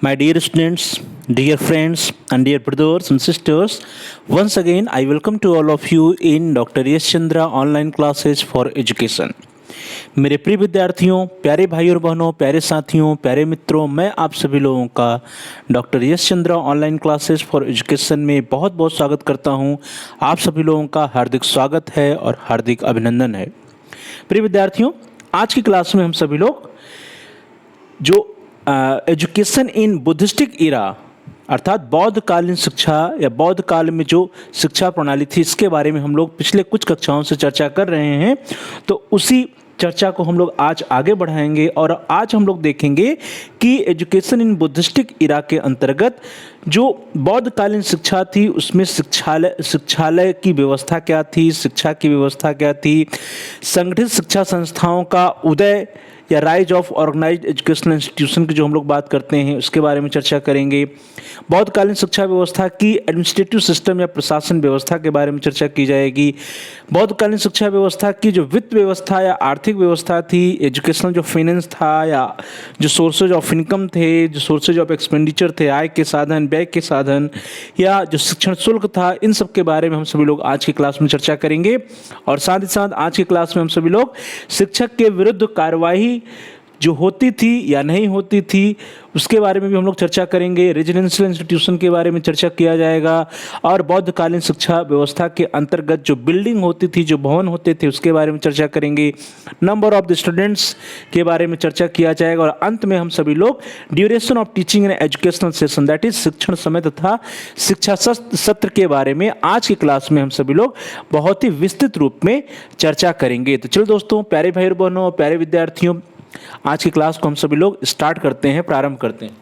My dear students, dear friends, and dear brothers and sisters, once again I welcome to all of you in Dr. Yash Chandra online classes for education. मेरे प्रिय विद्यार्थियों, प्यारे भाई और बहनों, प्यारे साथियों, प्यारे मित्रों, मैं आप सभी लोगों का doctor Yash Chandra online classes for education में बहुत बहुत स्वागत करता हूं। आप सभी लोगों का हार्दिक स्वागत है और हार्दिक अभिनंदन है। प्रिय विद्यार्थियों, आज की क्लास में हम सभी लोग जो एजुकेशन इन बुद्धिस्टिक इरा अर्थात बौद्ध कालीन शिक्षा या बौद्ध काल में जो शिक्षा प्रणाली थी, इसके बारे में हम लोग पिछले कुछ कक्षाओं से चर्चा कर रहे हैं। तो उसी चर्चा को हम लोग आज आगे बढ़ाएंगे और आज हम लोग देखेंगे कि एजुकेशन इन बुद्धिस्टिक इरा के अंतर्गत जो बौद्ध कालीन शिक्षा थी उसमें शिक्षालय की व्यवस्था क्या थी, शिक्षा की व्यवस्था क्या थी, संगठित शिक्षा संस्थाओं का उदय या rise of organised educational institution की जो हम लोग बात करते हैं उसके बारे में चर्चा करेंगे। बौद्ध कालीन शिक्षा व्यवस्था की एडमिनिस्ट्रेटिव सिस्टम या प्रशासन व्यवस्था के बारे में चर्चा की जाएगी। बौद्ध कालीन शिक्षा व्यवस्था की जो वित्त व्यवस्था या आर्थिक व्यवस्था थी, एजुकेशनल जो फाइनेंस था या जो सोर्सेज ऑफ इनकम थे, जो सोर्सेज ऑफ एक्सपेंडिचर थे, आय के साधन, व्यय के साधन या जो शिक्षण शुल्क था, इन सब के बारे में हम सभी लोग आज की क्लास में चर्चा करेंगे। और साथ ही साथ आज की क्लास में हम सभी लोग शिक्षक के विरुद्ध कार्यवाही जो होती थी या नहीं होती थी उसके बारे में भी हम लोग चर्चा करेंगे। रेजिडेंशियल इंस्टीट्यूशन के बारे में चर्चा किया जाएगा और बौद्ध कालीन शिक्षा व्यवस्था के अंतर्गत जो बिल्डिंग होती थी, जो भवन होते थे, उसके बारे में चर्चा करेंगे। नंबर ऑफ द स्टूडेंट्स के बारे में चर्चा किया जाएगा और अंत में हम सभी लोग duration of teaching and educational session that is शिक्षण समय तथा शिक्षा सत्र के बारे में आज की क्लास में हम सभी लोग बहुत ही विस्तृत रूप में चर्चा करेंगे। तो चलो दोस्तों, प्यारे भाई बहनों, प्यारे विद्यार्थियों, आज की क्लास को हम सभी लोग स्टार्ट करते हैं, प्रारंभ करते हैं।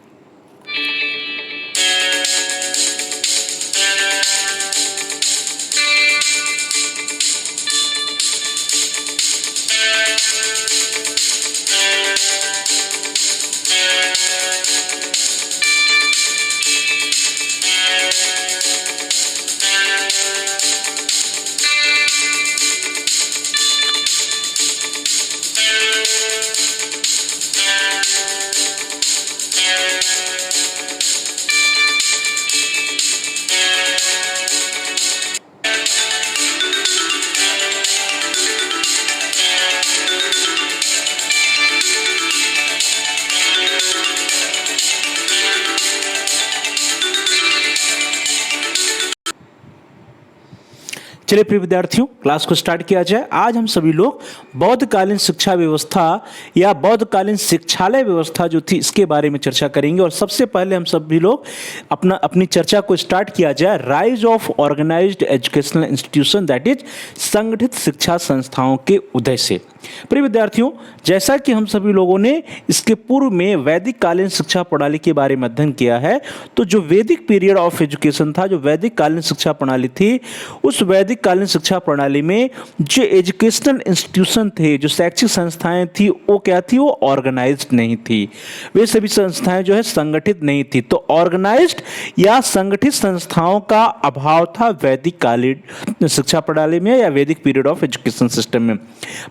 चलिए प्रिय विद्यार्थियों, क्लास को स्टार्ट किया जाए। आज हम सभी लोग बौद्ध कालीन शिक्षा व्यवस्था या बौद्ध कालीन शिक्षालय व्यवस्था जो थी इसके बारे में चर्चा करेंगे। और सबसे पहले हम सभी लोग अपनी चर्चा को स्टार्ट किया जाए rise of organised educational institution that is संगठित शिक्षा संस्थाओं के उदय से। प्रिय विद्यार्थियों, जैसा कि हम सभी लोगों ने इसके पूर्व में वैदिक कालीन शिक्षा प्रणाली के बारे में अध्ययन किया है, तो जो वैदिक पीरियड ऑफ एजुकेशन था, जो वैदिक कालीन शिक्षा प्रणाली थी, उस वैदिक कालीन शिक्षा प्रणाली में जो एजुकेशनल इंस्टीट्यूशन थे, जो शैक्षिक संस्थाएं थी, वो क्या थी? वो ऑर्गेनाइज्ड नहीं थी। वे सभी संस्थाएं जो है संगठित नहीं थी। तो ऑर्गेनाइज्ड या संगठित संस्थाओं का अभाव था वैदिक कालीन शिक्षा प्रणाली में या वैदिक पीरियड ऑफ एजुकेशन सिस्टम में।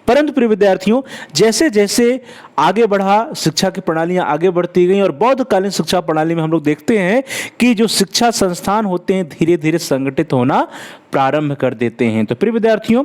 परंतु प्रिय विद्यार्थियों, जैसे जैसे आगे बढ़ा, शिक्षा की प्रणालियां आगे बढ़ती गई और बौद्ध कालीन शिक्षा प्रणाली में हम लोग देखते हैं कि जो शिक्षा संस्थान होते हैं धीरे धीरे संगठित होना प्रारंभ कर देते हैं। तो प्रिय विद्यार्थियों,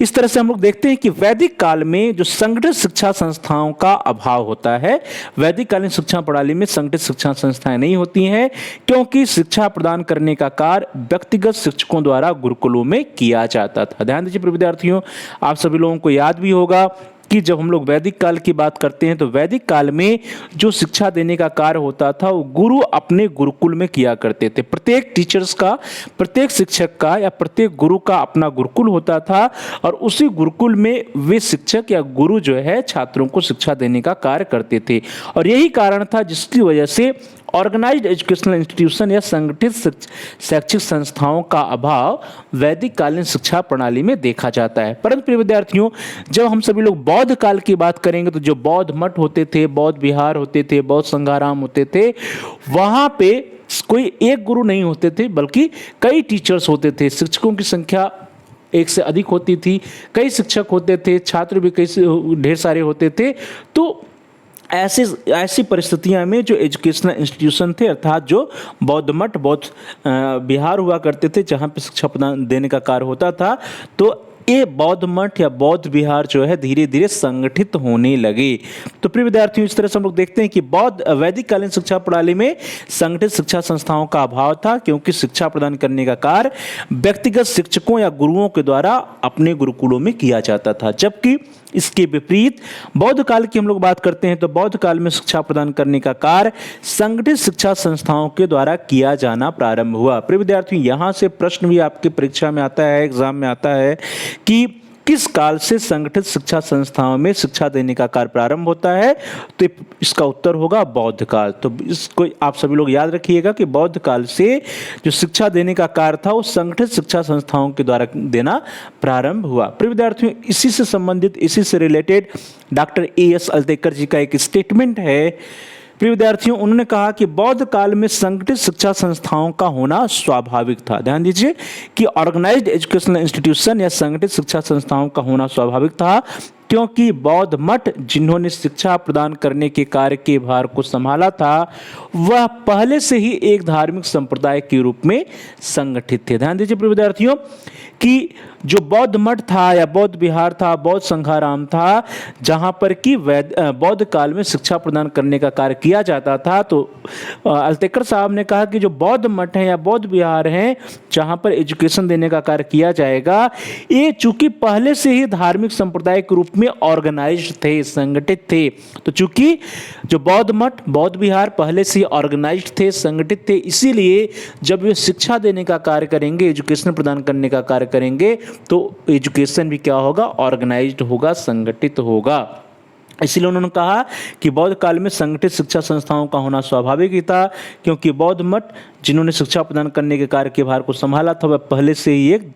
इस तरह से हम लोग देखते हैं कि वैदिक काल में जो संगठित शिक्षा संस्थाओं का अभाव होता है, वैदिक कालीन शिक्षा प्रणाली में संगठित शिक्षा संस्थाएं नहीं होती हैं, क्योंकि शिक्षा प्रदान करने का कार्य व्यक्तिगत शिक्षकों द्वारा गुरुकुलों में किया जाता था। ध्यान दीजिए प्रिय विद्यार्थियों, आप सभी लोगों को याद भी होगा कि जब हम लोग वैदिक काल की बात करते हैं तो वैदिक काल में जो शिक्षा देने का कार्य होता था वो गुरु अपने गुरुकुल में किया करते थे। प्रत्येक टीचर्स का, प्रत्येक शिक्षक का या प्रत्येक गुरु का अपना गुरुकुल होता था और उसी गुरुकुल में वे शिक्षक या गुरु जो है छात्रों को शिक्षा देने का कार्य करते थे। और यही कारण था जिसकी वजह से ऑर्गेनाइज्ड एजुकेशनल इंस्टीट्यूशन या संगठित शैक्षिक संस्थाओं का अभाव वैदिक कालीन शिक्षा प्रणाली में देखा जाता है। परंतु प्रिय विद्यार्थियों, जब हम सभी लोग बौद्ध काल की बात करेंगे तो जो बौद्ध मठ होते थे, बौद्ध विहार होते थे, बौद्ध संघाराम होते थे, वहां पे कोई एक गुरु नहीं होते थे बल्कि कई टीचर्स होते थे। शिक्षकों की संख्या एक से अधिक होती थी, कई शिक्षक होते थे, छात्र भी कई ढेर सारे होते थे। तो ऐसी परिस्थितियां में जो एजुकेशनल इंस्टीट्यूशन थे, अर्थात जो बौद्ध मठ, बौद्ध विहार हुआ करते थे जहाँ पे शिक्षा प्रदान देने का कार्य होता था, तो ये बौद्ध मठ या बौद्ध विहार जो है धीरे धीरे संगठित होने लगे। तो प्रिय विद्यार्थियों, इस तरह से हम लोग देखते हैं कि बौद्ध वैदिक कालीन शिक्षा प्रणाली में संगठित शिक्षा संस्थाओं का अभाव था, क्योंकि शिक्षा प्रदान करने का कार्य व्यक्तिगत शिक्षकों या गुरुओं के द्वारा अपने गुरुकुलों में किया जाता था। जबकि इसके विपरीत बौद्ध काल की हम लोग बात करते हैं तो बौद्ध काल में शिक्षा प्रदान करने का कार्य संगठित शिक्षा संस्थाओं के द्वारा किया जाना प्रारंभ हुआ। प्रिय विद्यार्थियों, यहाँ से प्रश्न भी आपके परीक्षा में आता है, एग्जाम में आता है कि किस काल से संगठित शिक्षा संस्थाओं में शिक्षा देने का कार्य प्रारंभ होता है, तो इसका उत्तर होगा बौद्ध काल। तो इसको आप सभी लोग याद रखिएगा कि बौद्ध काल से जो शिक्षा देने का कार्य था वो संगठित शिक्षा संस्थाओं के द्वारा देना प्रारंभ हुआ। प्रिय विद्यार्थियों, इसी से संबंधित, इसी से रिलेटेड डॉक्टर ए.एस. अल्तेकर जी का एक स्टेटमेंट है। प्रिय विद्यार्थियों, उन्होंने कहा कि बौद्ध काल में संगठित शिक्षा संस्थाओं का होना स्वाभाविक था। ध्यान दीजिए कि ऑर्गेनाइज्ड एजुकेशनल इंस्टीट्यूशन या संगठित शिक्षा संस्थाओं का होना स्वाभाविक था, क्योंकि बौद्ध मठ जिन्होंने शिक्षा प्रदान करने के कार्य के भार को संभाला था वह पहले से ही एक धार्मिक संप्रदाय के रूप में संगठित थे। ध्यान दीजिए प्रिय विद्यार्थियों कि जो बौद्ध मठ था या बौद्ध विहार था, बौद्ध संघाराम था, जहाँ पर कि बौद्ध काल में शिक्षा प्रदान करने का कार्य किया जाता था, तो अल्तेकर साहब ने कहा कि जो बौद्ध मठ हैं या बौद्ध विहार हैं जहाँ पर एजुकेशन देने का कार्य किया जाएगा, ये चूंकि पहले से ही धार्मिक संप्रदाय के रूप में ऑर्गेनाइज्ड थे, संगठित थे। तो चूंकि जो बौद्ध मठ, बौद्ध विहार पहले से ही ऑर्गेनाइज्ड थे, संगठित थे, इसीलिए जब वे शिक्षा देने का कार्य करेंगे, एजुकेशन प्रदान करने का कार्य करेंगे, तो एजुकेशन भी क्या होगा, ऑर्गेनाइज्ड होगा, संगठित होगा। इसलिए उन्होंने कहा कि बौद्ध काल में संगठित शिक्षा संस्थाओं का होना स्वाभाविक ही था, क्योंकि बौद्ध मठ जिन्होंने शिक्षा प्रदान करने के कार्य के भार को संभाला था वह पहले से ही एक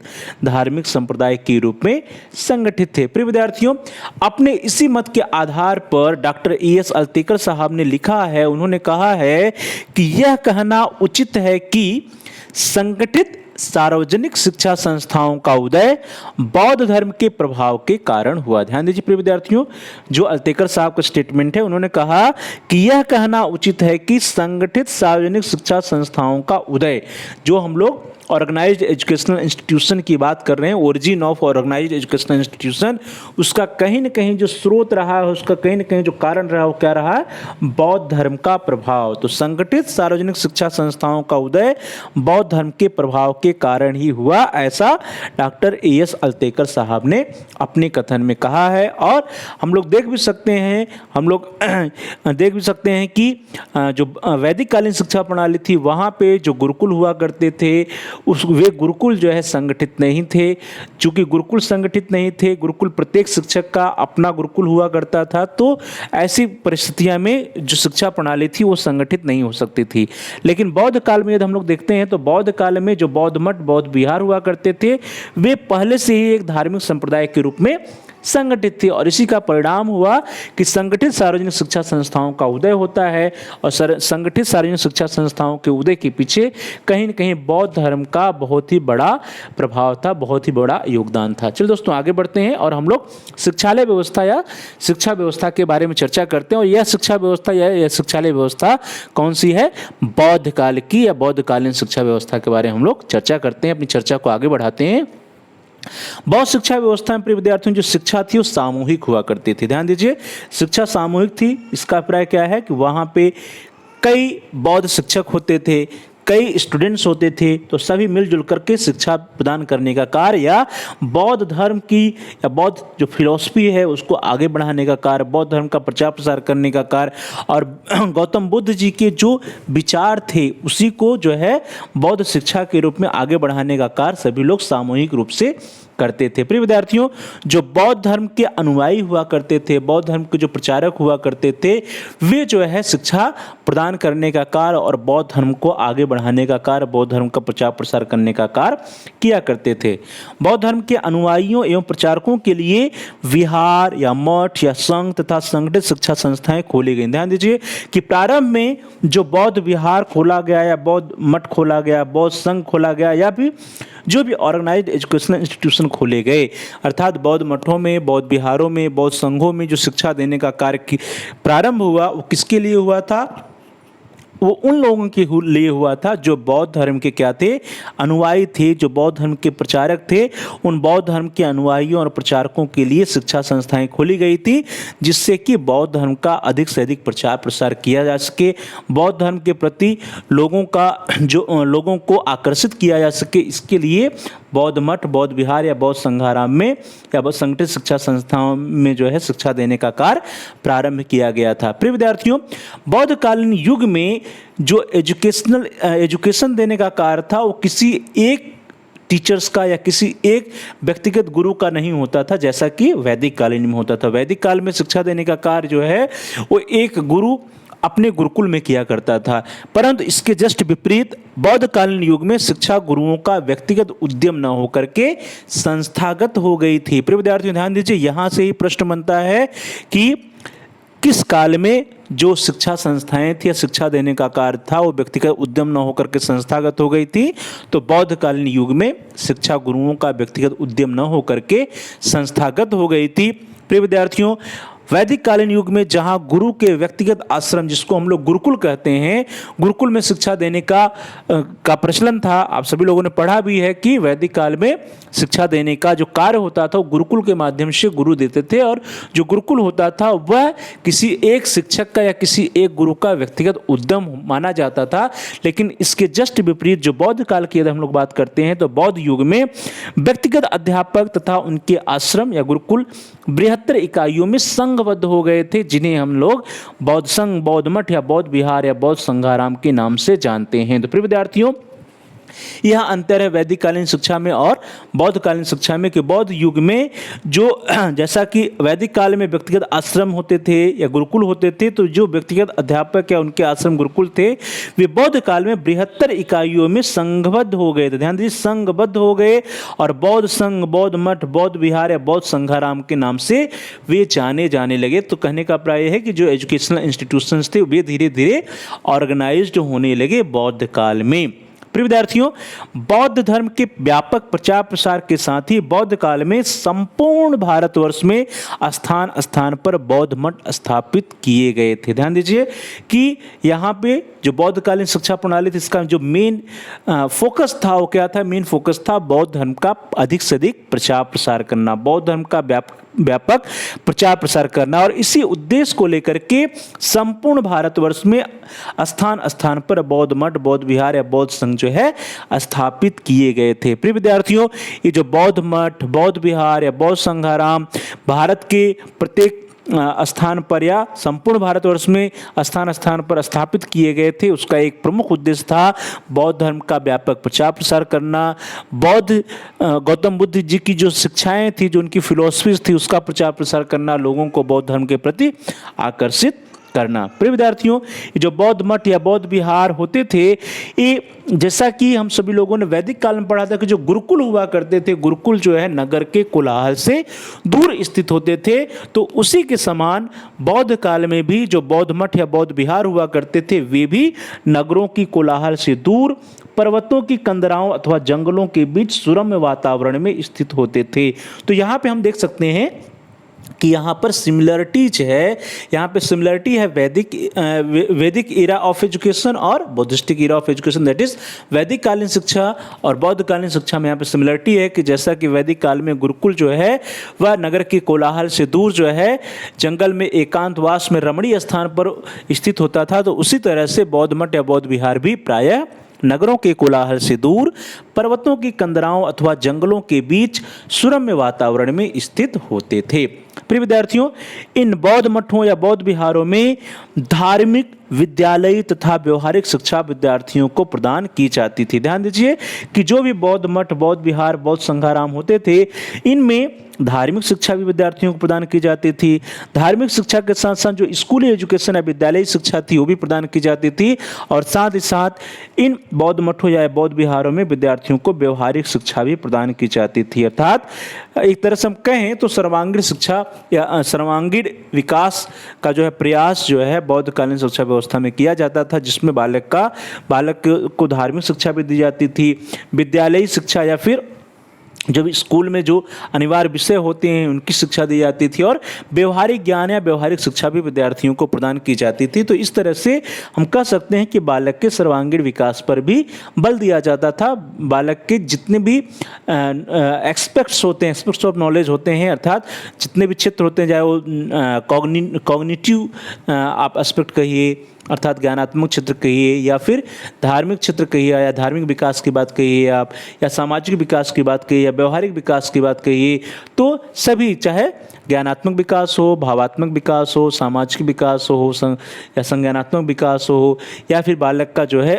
धार्मिक संप्रदाय के रूप में संगठित थे। प्रिय विद्यार्थियों, अपने इसी मत के आधार पर डॉक्टर ए.एस. अल्तेकर साहब ने लिखा है, उन्होंने कहा है कि यह कहना उचित है कि संगठित सार्वजनिक शिक्षा संस्थाओं का उदय बौद्ध धर्म के प्रभाव के कारण हुआ। ध्यान दीजिए प्रिय विद्यार्थियों, जो अल्तेकर साहब का स्टेटमेंट है, उन्होंने कहा कि यह कहना उचित है कि संगठित सार्वजनिक शिक्षा संस्थाओं का उदय, जो हम लोग ऑर्गेनाइज्ड एजुकेशनल इंस्टीट्यूशन की बात कर रहे हैं, origin of organised educational institution, उसका कहीं न कहीं जो स्रोत रहा है, उसका कहीं न कहीं जो कारण रहा है, वो क्या रहा है, बौद्ध धर्म का प्रभाव। तो संगठित सार्वजनिक शिक्षा संस्थाओं का उदय बौद्ध धर्म के प्रभाव के कारण ही हुआ, ऐसा डॉक्टर ए.एस. अल्तेकर साहब ने अपने कथन में कहा है। और हम लोग देख भी सकते हैं, कि जो वैदिक कालीन शिक्षा प्रणाली थी वहाँ पे जो गुरुकुल हुआ करते थे, वे गुरुकुल जो है संगठित नहीं थे। चूंकि गुरुकुल संगठित नहीं थे, गुरुकुल प्रत्येक शिक्षक का अपना गुरुकुल हुआ करता था, तो ऐसी परिस्थितियां में जो शिक्षा प्रणाली थी वो संगठित नहीं हो सकती थी। लेकिन बौद्ध काल में यदि हम लोग देखते हैं तो बौद्ध काल में जो बौद्ध मठ, बौद्ध विहार हुआ करते थे, वे पहले से ही एक धार्मिक संप्रदाय के रूप में संगठित थे। और इसी का परिणाम हुआ कि संगठित सार्वजनिक शिक्षा संस्थाओं का उदय होता है, और संगठित सार्वजनिक शिक्षा संस्थाओं के उदय के पीछे कहीं न कहीं बौद्ध धर्म का बहुत ही बड़ा प्रभाव था, बहुत ही बड़ा योगदान था। चलिए दोस्तों, आगे बढ़ते हैं और हम लोग शिक्षालय व्यवस्था या शिक्षा व्यवस्था के बारे में चर्चा करते हैं। और यह शिक्षा व्यवस्था या शिक्षालय व्यवस्था कौन सी है, बौद्ध काल की या बौद्धकालीन शिक्षा व्यवस्था के बारे में हम लोग चर्चा करते हैं, अपनी चर्चा को आगे बढ़ाते हैं। बौद्ध शिक्षा व्यवस्था में प्रिय विद्यार्थियों जो शिक्षा थी वो सामूहिक हुआ करती थी। ध्यान दीजिए, शिक्षा सामूहिक थी। इसका अभिप्राय क्या है कि वहाँ पे कई बौद्ध शिक्षक होते थे, कई स्टूडेंट्स होते थे, तो सभी मिलजुल करके शिक्षा प्रदान करने का कार्य या बौद्ध धर्म की या बौद्ध जो फिलॉसफी है उसको आगे बढ़ाने का कार्य, बौद्ध धर्म का प्रचार प्रसार करने का कार्य, और गौतम बुद्ध जी के जो विचार थे उसी को जो है बौद्ध शिक्षा के रूप में आगे बढ़ाने का कार्य सभी लोग सामूहिक रूप से करते थे। प्रिय विद्यार्थियों, जो बौद्ध धर्म के अनुयायी हुआ करते थे, बौद्ध धर्म के जो प्रचारक हुआ करते थे, वे जो है शिक्षा प्रदान करने का कार्य और बौद्ध धर्म को आगे बढ़ाने का कार्य, बौद्ध धर्म का प्रचार प्रसार करने का कार्य किया करते थे। बौद्ध धर्म के अनुयायियों एवं प्रचारकों के लिए विहार या मठ या संघ तथा संगठित शिक्षा संस्थाएं खोली गई। ध्यान दीजिए कि प्रारंभ में जो बौद्ध विहार खोला गया या बौद्ध मठ खोला गया, बौद्ध संघ खोला गया, या भी जो भी ऑर्गेनाइज्ड एजुकेशनल इंस्टीट्यूशन एजुकेशन खोले गए, अर्थात बौद्ध मठों में, बौद्ध विहारों में, बौद्ध संघों में जो शिक्षा देने का कार्य प्रारंभ हुआ वो किसके लिए हुआ था? वो उन लोगों के लिए हुआ था जो बौद्ध धर्म के क्या थे? अनुयायी थे, जो बौद्ध धर्म के प्रचारक थे। उन बौद्ध धर्म के अनुयायियों और प्रचारकों के लिए शिक्षा संस्थाएं खोली गई थी, जिससे कि बौद्ध धर्म का अधिक से अधिक प्रचार प्रसार किया जा सके, बौद्ध धर्म के प्रति लोगों को आकर्षित किया जा सके। इसके लिए बौद्ध मठ, बौद्ध विहार या बौद्ध संघाराम में या बौद्ध संगठित शिक्षा संस्थाओं में जो है शिक्षा देने का कार्य प्रारंभ किया गया था। प्रिय विद्यार्थियों, बौद्ध कालीन युग में जो एजुकेशन देने का कार्य था वो किसी एक टीचर्स का या किसी एक व्यक्तिगत गुरु का नहीं होता था, जैसा कि वैदिक कालीन में होता था। वैदिक काल में शिक्षा देने का कार्य जो है वो एक गुरु अपने गुरुकुल में किया करता था, परंतु इसके जस्ट विपरीत बौद्ध कालीन युग में शिक्षा गुरुओं का व्यक्तिगत उद्यम न होकर के संस्थागत हो गई थी। प्रिय विद्यार्थियों ध्यान दीजिए, यहाँ से ही प्रश्न बनता है कि किस काल में जो शिक्षा संस्थाएं थी या शिक्षा देने का कार्य था वो व्यक्तिगत उद्यम न होकर के संस्थागत हो गई थी? तो बौद्ध कालीन युग में शिक्षा गुरुओं का व्यक्तिगत उद्यम न होकर के संस्थागत हो गई थी। प्रिय विद्यार्थियों, वैदिक कालीन युग में जहां गुरु के व्यक्तिगत आश्रम, जिसको हम लोग गुरुकुल कहते हैं, गुरुकुल में शिक्षा देने का प्रचलन था। आप सभी लोगों ने पढ़ा भी है कि वैदिक काल में शिक्षा देने का जो कार्य होता था वो गुरुकुल के माध्यम से गुरु देते थे, और जो गुरुकुल होता था वह किसी एक शिक्षक का या किसी एक गुरु का व्यक्तिगत उद्यम माना जाता था। लेकिन इसके जस्ट विपरीत जो बौद्ध काल की यदि हम लोग बात करते हैं तो बौद्ध युग में व्यक्तिगत अध्यापक तथा उनके आश्रम या गुरुकुल बृहत्तर इकाइयों में संघबद्ध हो गए थे, जिन्हें हम लोग बौद्ध संघ, बौद्ध मठ या बौद्ध विहार या बौद्ध संघाराम के नाम से जानते हैं। तो प्रिय विद्यार्थियों, यह अंतर है वैदिक कालीन शिक्षा में और बौद्ध कालीन शिक्षा में कि बौद्ध युग में जो जैसा कि वैदिक काल में व्यक्तिगत आश्रम होते थे या गुरुकुल होते थे, तो जो व्यक्तिगत अध्यापक या उनके आश्रम गुरुकुल थे वे बौद्ध काल में बृहत्तर इकाइयों में संघबद्ध हो गए थे। ध्यान दीजिए, संघबद्ध हो गए और बौद्ध संघ, बौद्ध मठ, बौद्ध विहार या बौद्ध संघाराम के नाम से वे जाने लगे। तो कहने का प्राय है कि जो एजुकेशनल इंस्टीट्यूशंस थे वे धीरे धीरे ऑर्गेनाइज्ड होने लगे बौद्ध काल में। प्रिय विद्यार्थियों, बौद्ध धर्म के व्यापक प्रचार प्रसार के साथ ही बौद्ध काल में संपूर्ण भारतवर्ष में स्थान स्थान पर बौद्ध मठ स्थापित किए गए थे। ध्यान दीजिए कि यहाँ पे जो बौद्ध कालीन शिक्षा प्रणाली थी, इसका जो मेन फोकस था वो क्या था? मेन फोकस था बौद्ध धर्म का अधिक से अधिक प्रचार प्रसार करना, बौद्ध धर्म का व्यापक प्रचार प्रसार करना, और इसी उद्देश्य को लेकर के संपूर्ण भारतवर्ष में स्थान स्थान पर बौद्ध मठ, बौद्ध विहार या बौद्ध संघ जो है स्थापित किए गए थे। प्रिय विद्यार्थियों, ये जो बौद्ध मठ, बौद्ध विहार या बौद्ध संघाराम भारत के प्रत्येक स्थान पर या संपूर्ण भारतवर्ष में स्थान स्थान पर स्थापित किए गए थे, उसका एक प्रमुख उद्देश्य था बौद्ध धर्म का व्यापक प्रचार प्रसार करना, बौद्ध गौतम बुद्ध जी की जो शिक्षाएं थी, जो उनकी फिलॉसफीज थी, उसका प्रचार प्रसार करना, लोगों को बौद्ध धर्म के प्रति आकर्षित करना। प्रिय विद्यार्थियों, जो बौद्ध मठ या बौद्ध विहार होते थे, ये जैसा कि हम सभी लोगों ने वैदिक काल में पढ़ा था कि जो गुरुकुल हुआ करते थे, गुरुकुल जो है नगर के कोलाहल से दूर स्थित होते थे, तो उसी के समान बौद्ध काल में भी जो बौद्ध मठ या बौद्ध विहार हुआ करते थे वे भी नगरों की कोलाहल से दूर, पर्वतों की कंदराओं अथवा जंगलों के बीच सुरम्य वातावरण में स्थित होते थे। तो यहाँ पे हम देख सकते हैं कि यहाँ पर सिमिलरिटीज है, यहाँ पे सिमिलरिटी है वैदिक इरा ऑफ एजुकेशन और Buddhistic era of education, that is वैदिक कालीन शिक्षा और बौद्ध कालीन शिक्षा में यहाँ पे सिमिलरिटी है कि जैसा कि वैदिक काल में गुरुकुल जो है वह नगर के कोलाहल से दूर जो है जंगल में एकांतवास में रमणीय स्थान पर स्थित होता था, तो उसी तरह से बौद्ध मठ या बौद्ध विहार भी प्रायः नगरों के कोलाहल से दूर, पर्वतों की कंदराओं अथवा जंगलों के बीच सुरम्य वातावरण में स्थित होते थे। प्रिय विद्यार्थियों, इन बौद्ध मठों या बौद्ध विहारों में धार्मिक, विद्यालयी तथा व्यवहारिक शिक्षा विद्यार्थियों को प्रदान की जाती थी। ध्यान दीजिए कि जो भी बौद्ध मठ, बौद्ध विहार, बौद्ध संघाराम होते थे, इनमें धार्मिक शिक्षा भी विद्यार्थियों को प्रदान की जाती थी। धार्मिक शिक्षा के साथ साथ जो स्कूली एजुकेशन या विद्यालयी शिक्षा थी वो भी प्रदान की जाती थी, और साथ ही साथ इन बौद्ध मठों या बौद्ध विहारों में विद्यार्थियों को व्यवहारिक शिक्षा भी प्रदान की जाती थी। अर्थात एक तरह से हम कहें तो सर्वांगीण शिक्षा या सर्वांगीण विकास का जो है प्रयास जो है बौद्ध कालीन शिक्षा व्यवस्था में किया जाता था, जिसमें बालक को धार्मिक शिक्षा भी दी जाती थी, विद्यालयी शिक्षा या फिर जब स्कूल में जो अनिवार्य विषय होते हैं उनकी शिक्षा दी जाती थी और व्यवहारिक ज्ञान या व्यवहारिक शिक्षा भी विद्यार्थियों को प्रदान की जाती थी। तो इस तरह से हम कह सकते हैं कि बालक के सर्वांगीण विकास पर भी बल दिया जाता था। बालक के जितने भी एस्पेक्ट्स होते हैं, एस्पेक्ट्स ऑफ नॉलेज होते हैं, अर्थात जितने भी क्षेत्र होते हैं, चाहे वो कॉग्निटिव आप एस्पेक्ट कहिए अर्थात ज्ञानात्मक क्षेत्र कहिए या फिर धार्मिक क्षेत्र कहिए या धार्मिक विकास की बात कहिए आप, या सामाजिक विकास की बात कहिए या व्यवहारिक विकास की बात कहिए, तो सभी चाहे ज्ञानात्मक विकास हो, भावात्मक विकास हो, सामाजिक विकास हो या संज्ञानात्मक विकास हो, या फिर बालक का जो है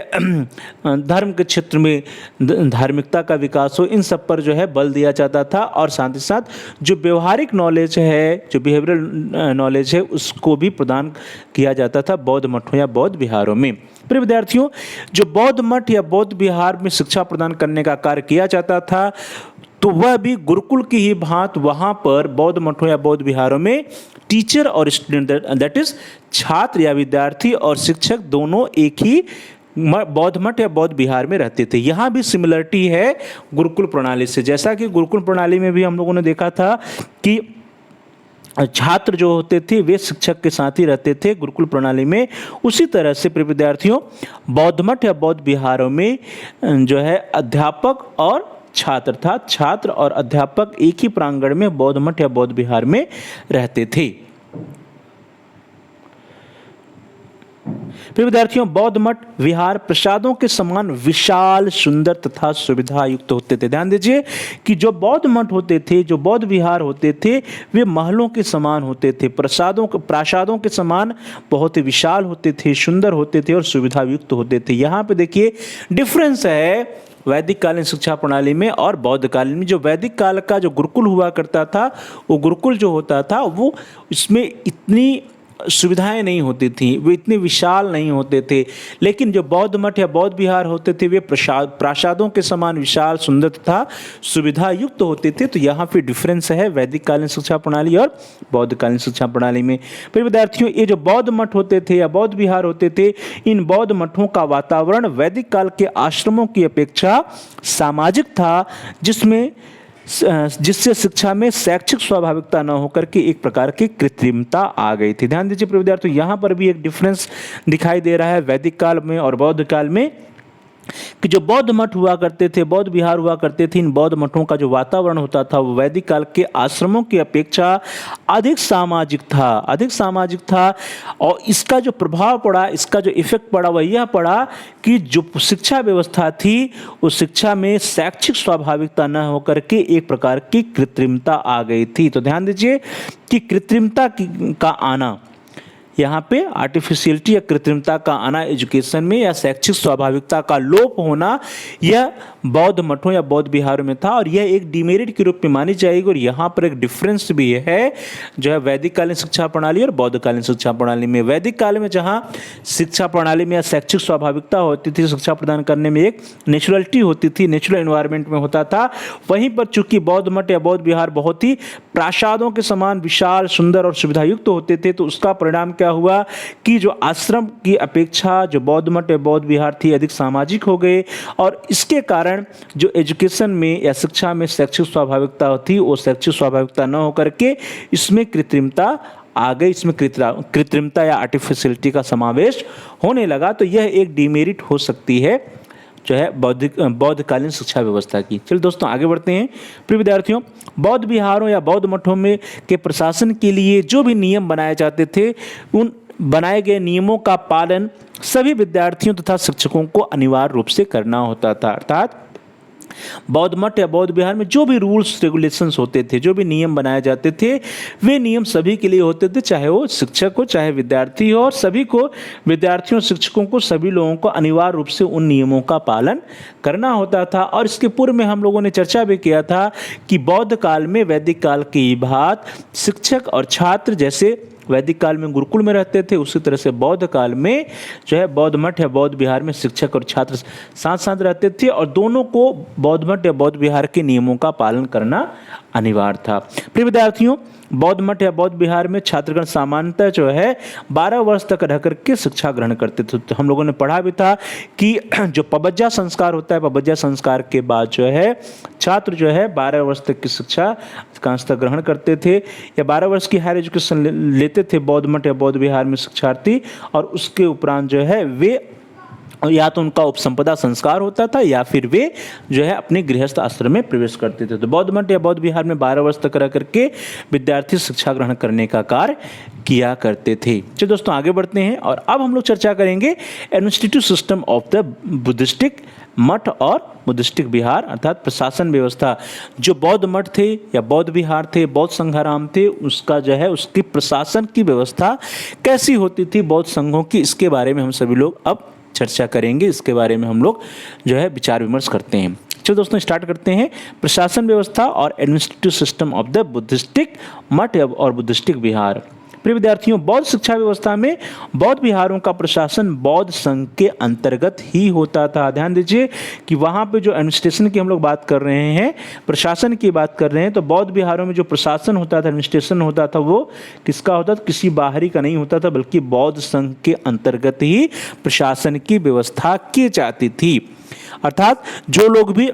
धर्म के क्षेत्र में धार्मिकता का विकास हो, इन सब पर जो है बल दिया जाता था। और साथ ही साथ जो व्यवहारिक नॉलेज है, जो बिहेवियरल नॉलेज है, उसको भी प्रदान किया जाता था बौद्ध मठों या बौद्ध विहारों में। प्रिय विद्यार्थियों, जो बौद्ध मठ या बौद्ध विहार में शिक्षा प्रदान करने का कार्य किया जाता था, तो वह भी गुरुकुल की ही भांति वहाँ पर बौद्ध मठों या बौद्ध विहारों में टीचर और स्टूडेंट, दैट इज छात्र या विद्यार्थी और शिक्षक दोनों एक ही बौद्ध मठ या बौद्ध विहार में रहते थे। यहाँ भी सिमिलरिटी है गुरुकुल प्रणाली से। जैसा कि गुरुकुल प्रणाली में भी हम लोगों ने देखा था कि छात्र जो होते थे वे शिक्षक के साथ ही रहते थे गुरुकुल प्रणाली में, उसी तरह से प्रिय विद्यार्थियों बौद्ध मठ या बौद्ध विहारों में जो है अध्यापक और छात्र था, छात्र और अध्यापक एक ही प्रांगण में बौद्ध मठ या बौद्ध विहार में रहते थे। प्रिय विद्यार्थियों, बौद्ध मठ विहार प्रसादों के समान विशाल, सुंदर तथा सुविधा युक्त होते थे। ध्यान दीजिए कि जो बौद्ध मठ होते थे, जो बौद्ध विहार होते थे, वे महलों के समान होते थे, प्रासादों के समान बहुत ही विशाल होते थे, सुंदर होते थे और सुविधा युक्त होते थे। यहाँ पे देखिए डिफरेंस है वैदिक कालीन शिक्षा प्रणाली में और बौद्ध कालीन में। जो वैदिक काल का जो गुरुकुल हुआ करता था, वो गुरुकुल जो होता था वो इसमें इतनी सुविधाएं नहीं होती थी, वे इतने विशाल नहीं होते थे। लेकिन जो बौद्ध मठ या बौद्ध विहार होते थे वे प्रासादों के समान विशाल, सुंदर तथा सुविधा युक्त होते थे। तो यहाँ पे डिफरेंस है वैदिक कालीन शिक्षा प्रणाली और बौद्ध कालीन शिक्षा प्रणाली में। फिर विद्यार्थियों, ये जो बौद्ध मठ होते थे या बौद्ध विहार होते थे, इन बौद्ध मठों का वातावरण वैदिक काल के आश्रमों की अपेक्षा सामाजिक था, जिससे शिक्षा में शैक्षिक स्वाभाविकता न होकर के एक प्रकार की कृत्रिमता आ गई थी। ध्यान दीजिए प्रिय विद्यार्थियों, यहाँ पर भी एक डिफरेंस दिखाई दे रहा है वैदिक काल में और बौद्ध काल में, कि जो बौद्ध मठ हुआ करते थे, बौद्ध विहार हुआ करते थे, इन बौद्ध मठों का जो वातावरण होता था वो वैदिक काल के आश्रमों की अपेक्षा अधिक सामाजिक था। और इसका जो प्रभाव पड़ा, इसका जो इफेक्ट पड़ा वह यह पड़ा कि जो शिक्षा व्यवस्था थी उस शिक्षा में शैक्षिक स्वाभाविकता न होकर के एक प्रकार की कृत्रिमता आ गई थी। तो ध्यान दीजिए कि कृत्रिमता का आना, यहाँ पे आर्टिफिशियलिटी या कृत्रिमता का आना एजुकेशन में या शैक्षिक स्वाभाविकता का लोप होना, यह बौद्ध मठों या बौद्ध विहारों में था और यह एक डिमेरिट के रूप में मानी जाएगी। और यहाँ पर एक डिफरेंस भी है जो है वैदिक कालीन शिक्षा प्रणाली और बौद्ध कालीन शिक्षा प्रणाली में। वैदिक काल में जहाँ शिक्षा प्रणाली में या शैक्षिक स्वाभाविकता होती थी, शिक्षा प्रदान करने में एक नेचुरलिटी होती थी, नेचुरल एनवायरनमेंट में होता था, वहीं पर चूंकि बौद्ध मठ या बौद्ध विहार बहुत ही प्रासादों के समान विशाल, सुंदर और सुविधायुक्त होते थे, तो उसका परिणाम क्या हुआ कि जो आश्रम की अपेक्षा जो बौद्ध मठ या बौद्ध विहार थी अधिक सामाजिक हो गए और इसके कारण जो एजुकेशन में या शिक्षा में शैक्षिक स्वाभाविकता थी वो शैक्षिक स्वाभाविकता न होकर के इसमें कृत्रिमता आ गई, इसमें कृत्रिमता या आर्टिफिशियलिटी का समावेश होने लगा। तो यह एक डिमेरिट हो सकती है जो है बौद्धकालीन शिक्षा व्यवस्था की। चलिए दोस्तों आगे बढ़ते हैं। प्रिय विद्यार्थियों, बौद्ध विहारों या बौद्ध मठों में के प्रशासन के लिए जो भी नियम बनाए जाते थे, उन बनाए गए नियमों का पालन सभी विद्यार्थियों तथा शिक्षकों को अनिवार्य रूप से करना होता था। अर्थात बौद्ध मठ या बौद्ध विहार में जो भी रूल्स रेगुलेशंस होते थे, जो भी नियम बनाए जाते थे, वे नियम सभी के लिए होते थे, चाहे वो शिक्षक हो चाहे विद्यार्थी हो, और सभी को, विद्यार्थियों शिक्षकों को, सभी लोगों को अनिवार्य रूप से उन नियमों का पालन करना होता था। और इसके पूर्व में हम लोगों ने चर्चा भी किया था कि बौद्ध काल में वैदिक काल की भांति शिक्षक और छात्र जैसे वैदिक काल में गुरुकुल में रहते थे, उसी तरह से बौद्ध काल में जो है बौद्ध मठ या बौद्ध विहार में शिक्षक और छात्र साथ साथ रहते थे और दोनों को बौद्ध मठ या बौद्ध विहार के नियमों का पालन करना अनिवार्य था। प्रिय विद्यार्थियों, बौद्ध मठ या बौद्ध विहार में छात्रगण सामान्यतः जो है 12 वर्ष तक रह करके शिक्षा ग्रहण करते थे। तो हम लोगों ने पढ़ा भी था कि जो पबज्जा संस्कार होता है, पबज्जा संस्कार के बाद जो है छात्र जो है 12 वर्ष तक की शिक्षा कांस्ता ग्रहण करते थे या 12 वर्ष की हायर एजुकेशन लेते थे बौद्ध मठ या बौद्ध विहार में शिक्षार्थी, और उसके उपरांत जो है वे या तो उनका उपसंपदा संस्कार होता था या फिर वे जो है अपने गृहस्थ आश्रम में प्रवेश करते थे। तो बौद्ध मठ या बौद्ध विहार में 12 वर्ष तक रह करके विद्यार्थी शिक्षा ग्रहण करने का कार्य किया करते थे। चलिए दोस्तों आगे बढ़ते हैं और अब हम लोग चर्चा करेंगे एडमिनिस्ट्रेटिव सिस्टम ऑफ द बुद्धिस्टिक मठ और बुद्धिस्टिक विहार, अर्थात प्रशासन व्यवस्था। जो बौद्ध मठ थे या बौद्ध विहार थे, बौद्ध संघाराम थे, उसका जो है उसकी प्रशासन की व्यवस्था कैसी होती थी बौद्ध संघों की, इसके बारे में हम सभी लोग अब चर्चा करेंगे। इसके बारे में हम लोग जो है विचार विमर्श करते हैं। चलो दोस्तों स्टार्ट करते हैं। प्रशासन व्यवस्था और एडमिनिस्ट्रेटिव सिस्टम ऑफ द बुद्धिस्टिक मठ और बुद्धिस्टिक विहार। प्रिय विद्यार्थियों, बौद्ध शिक्षा व्यवस्था में बौद्ध विहारों का प्रशासन बौद्ध संघ के अंतर्गत ही होता था। ध्यान दीजिए कि वहाँ पे जो एडमिनिस्ट्रेशन की हम लोग बात कर रहे हैं, प्रशासन की बात कर रहे हैं, तो बौद्ध विहारों में जो प्रशासन होता था, एडमिनिस्ट्रेशन होता था, वो किसका होता था? किसी बाहरी का नहीं होता था, बल्कि बौद्ध संघ के अंतर्गत ही प्रशासन की व्यवस्था की जाती थी। अर्थात जो लोग भी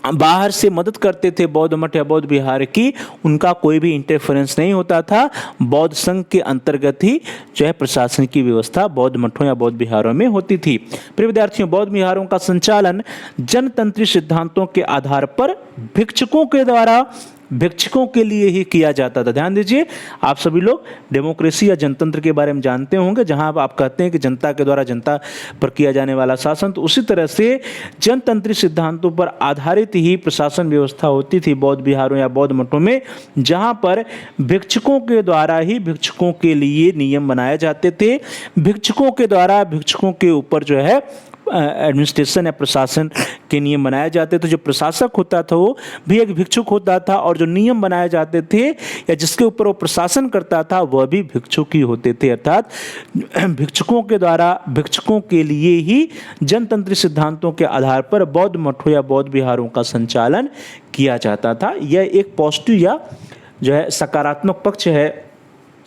बाहर से मदद करते थे बौद्ध मठ या बौद्ध विहार की, उनका कोई भी इंटरफेरेंस नहीं होता था। बौद्ध संघ के अंतर्गत ही जो है प्रशासन की व्यवस्था बौद्ध मठों या बौद्ध विहारों में होती थी। प्रिय विद्यार्थियों, बौद्ध विहारों का संचालन जनतंत्री सिद्धांतों के आधार पर भिक्षुकों के द्वारा भिक्षुकों के लिए ही किया जाता था। ध्यान दीजिए, आप सभी लोग डेमोक्रेसी या जनतंत्र के बारे में जानते होंगे, जहां आप कहते हैं कि जनता के द्वारा जनता पर किया जाने वाला शासन, तो उसी तरह से जनतंत्री सिद्धांतों पर आधारित ही प्रशासन व्यवस्था होती थी बौद्ध विहारों या बौद्ध मठों में, जहां पर भिक्षुकों के द्वारा ही भिक्षुकों के लिए नियम बनाए जाते थे। भिक्षुकों के द्वारा भिक्षुकों के ऊपर जो है एडमिनिस्ट्रेशन या प्रशासन के नियम बनाए जाते थे। जो प्रशासक होता था वो भी एक भिक्षुक होता था, और जो नियम बनाए जाते थे या जिसके ऊपर वो प्रशासन करता था वह भी भिक्षुक ही होते थे। अर्थात भिक्षुकों के द्वारा भिक्षुकों के लिए ही जनतंत्री सिद्धांतों के आधार पर बौद्ध मठों या बौद्ध विहारों का संचालन किया जाता था। यह एक पॉजिटिव या जो है सकारात्मक पक्ष है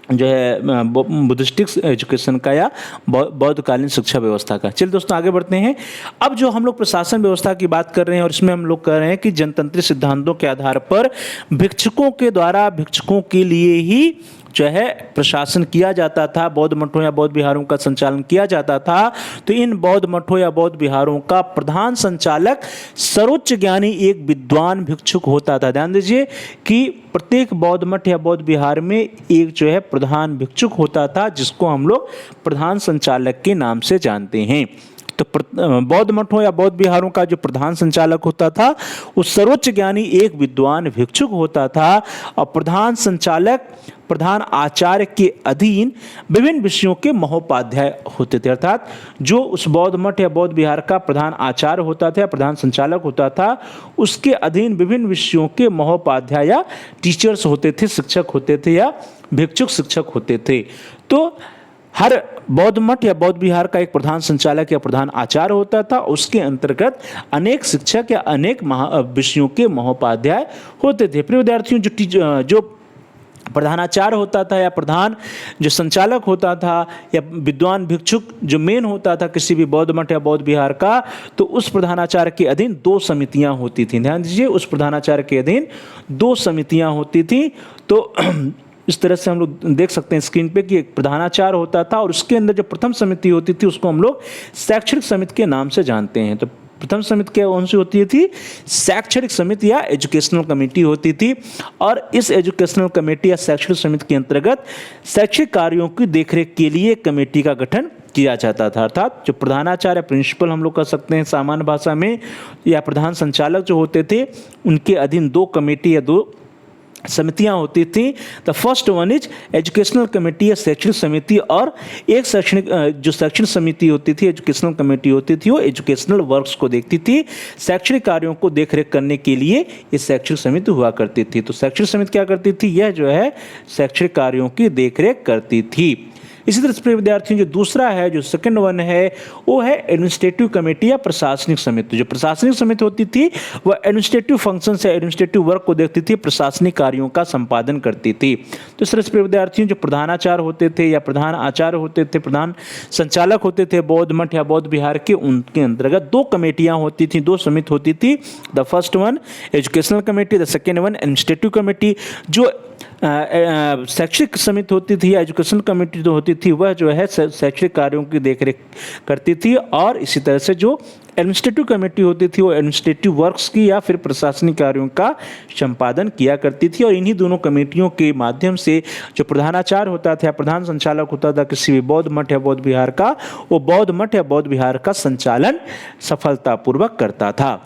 जो है बुद्धिस्टिक एजुकेशन का या बौद्धकालीन शिक्षा व्यवस्था का। चलिए दोस्तों आगे बढ़ते हैं। अब जो हम लोग प्रशासन व्यवस्था की बात कर रहे हैं और इसमें हम लोग कह रहे हैं कि जनतंत्री सिद्धांतों के आधार पर भिक्षुकों के द्वारा भिक्षुकों के लिए ही जो है प्रशासन किया जाता था, बौद्ध मठों या बौद्ध विहारों का संचालन किया जाता था। तो इन बौद्ध मठों या बौद्ध विहारों का प्रधान संचालक सर्वोच्च ज्ञानी एक विद्वान भिक्षुक होता था। ध्यान दीजिए कि प्रत्येक बौद्ध मठ या बौद्ध विहार में एक जो है प्रधान भिक्षुक होता था, जिसको हम लोग प्रधान संचालक के नाम से जानते हैं। तो बौद्ध मठों या बौद्ध विहारों का जो प्रधान संचालक होता था वो सर्वोच्च ज्ञानी एक विद्वान भिक्षुक होता था, और प्रधान संचालक प्रधान आचार्य के अधीन विभिन्न विषयों के महोपाध्याय होते थे। अर्थात जो उस बौद्ध मठ या बौद्ध विहार का प्रधान आचार्य होता था या प्रधान संचालक होता था, उसके अधीन विभिन्न विषयों के महोपाध्याय या टीचर्स होते थे, शिक्षक होते थे या भिक्षुक शिक्षक होते थे। तो हर बौद्ध मठ या बौद्ध विहार का एक प्रधान संचालक या प्रधान आचार्य होता था, उसके अंतर्गत अनेक शिक्षक या अनेक विषयों के महोपाध्याय होते थे। प्रिय विद्यार्थियों, जो प्रधानाचार्य होता था या प्रधान जो संचालक होता था या विद्वान भिक्षुक जो मेन होता था किसी भी बौद्ध मठ या बौद्ध विहार का, तो उस प्रधानाचार्य के अधीन 2 समितियां होती थी। ध्यान दीजिए, उस प्रधानाचार्य के अधीन 2 समितियां होती थी। तो इस तरह से हम लोग देख सकते हैं स्क्रीन पे कि एक प्रधानाचार्य होता था, और उसके अंदर जो प्रथम समिति होती थी उसको हम लोग शैक्षणिक समिति के नाम से जानते हैं। तो प्रथम समिति क्या कौन सी होती थी? शैक्षणिक समिति या एजुकेशनल कमेटी होती थी, और इस एजुकेशनल कमेटी या शैक्षणिक समिति के अंतर्गत शैक्षिक कार्यों की देखरेख के लिए कमेटी का गठन किया जाता था। अर्थात जो प्रधानाचार्य प्रिंसिपल हम लोग कह सकते हैं सामान्य भाषा में, या प्रधान संचालक जो होते थे, उनके अधीन 2 कमेटी या 2 समितियां होती थी। The first one is educational committee या शैक्षणिक समिति, और एक जो शैक्षणिक समिति होती थी, एजुकेशनल कमेटी होती थी, वो एजुकेशनल वर्क्स को देखती थी। शैक्षणिक कार्यों को देखरेख करने के लिए ये शैक्षणिक समिति हुआ करती थी। तो शैक्षणिक समिति क्या करती थी? यह जो है शैक्षणिक कार्यों की देखरेख करती थी। इसी तरह से प्रिय विद्यार्थियों जो दूसरा है, जो सेकंड वन है, वो है एडमिनिस्ट्रेटिव कमेटी या प्रशासनिक समिति। जो प्रशासनिक समिति होती थी वह एडमिनिस्ट्रेटिव फंक्शन से एडमिनिस्ट्रेटिव वर्क को देखती थी, प्रशासनिक कार्यों का संपादन करती थी। तो इस तरह से प्रिय विद्यार्थियों जो प्रधानाचार्य होते थे या प्रधान आचार्य होते थे, प्रधान संचालक होते थे बौद्ध मठ या बौद्ध विहार के, उनके अंतर्गत दो कमेटियां होती थी, दो समिति होती थी। The first one educational committee, the second one administrative committee. जो शैक्षिक समिति होती थी या एजुकेशन कमेटी जो होती थी वह जो है शैक्षिक कार्यों की देखरेख करती थी, और इसी तरह से जो एडमिनिस्ट्रेटिव कमेटी होती थी वो एडमिनिस्ट्रेटिव वर्क्स की या फिर प्रशासनिक कार्यों का संपादन किया करती थी। और इन्हीं दोनों कमेटियों के माध्यम से जो प्रधानाचार्य होता था या प्रधान संचालक होता था किसी भी बौद्ध मठ या बौद्ध विहार का, वो बौद्ध मठ या बौद्ध विहार का संचालन सफलतापूर्वक करता था।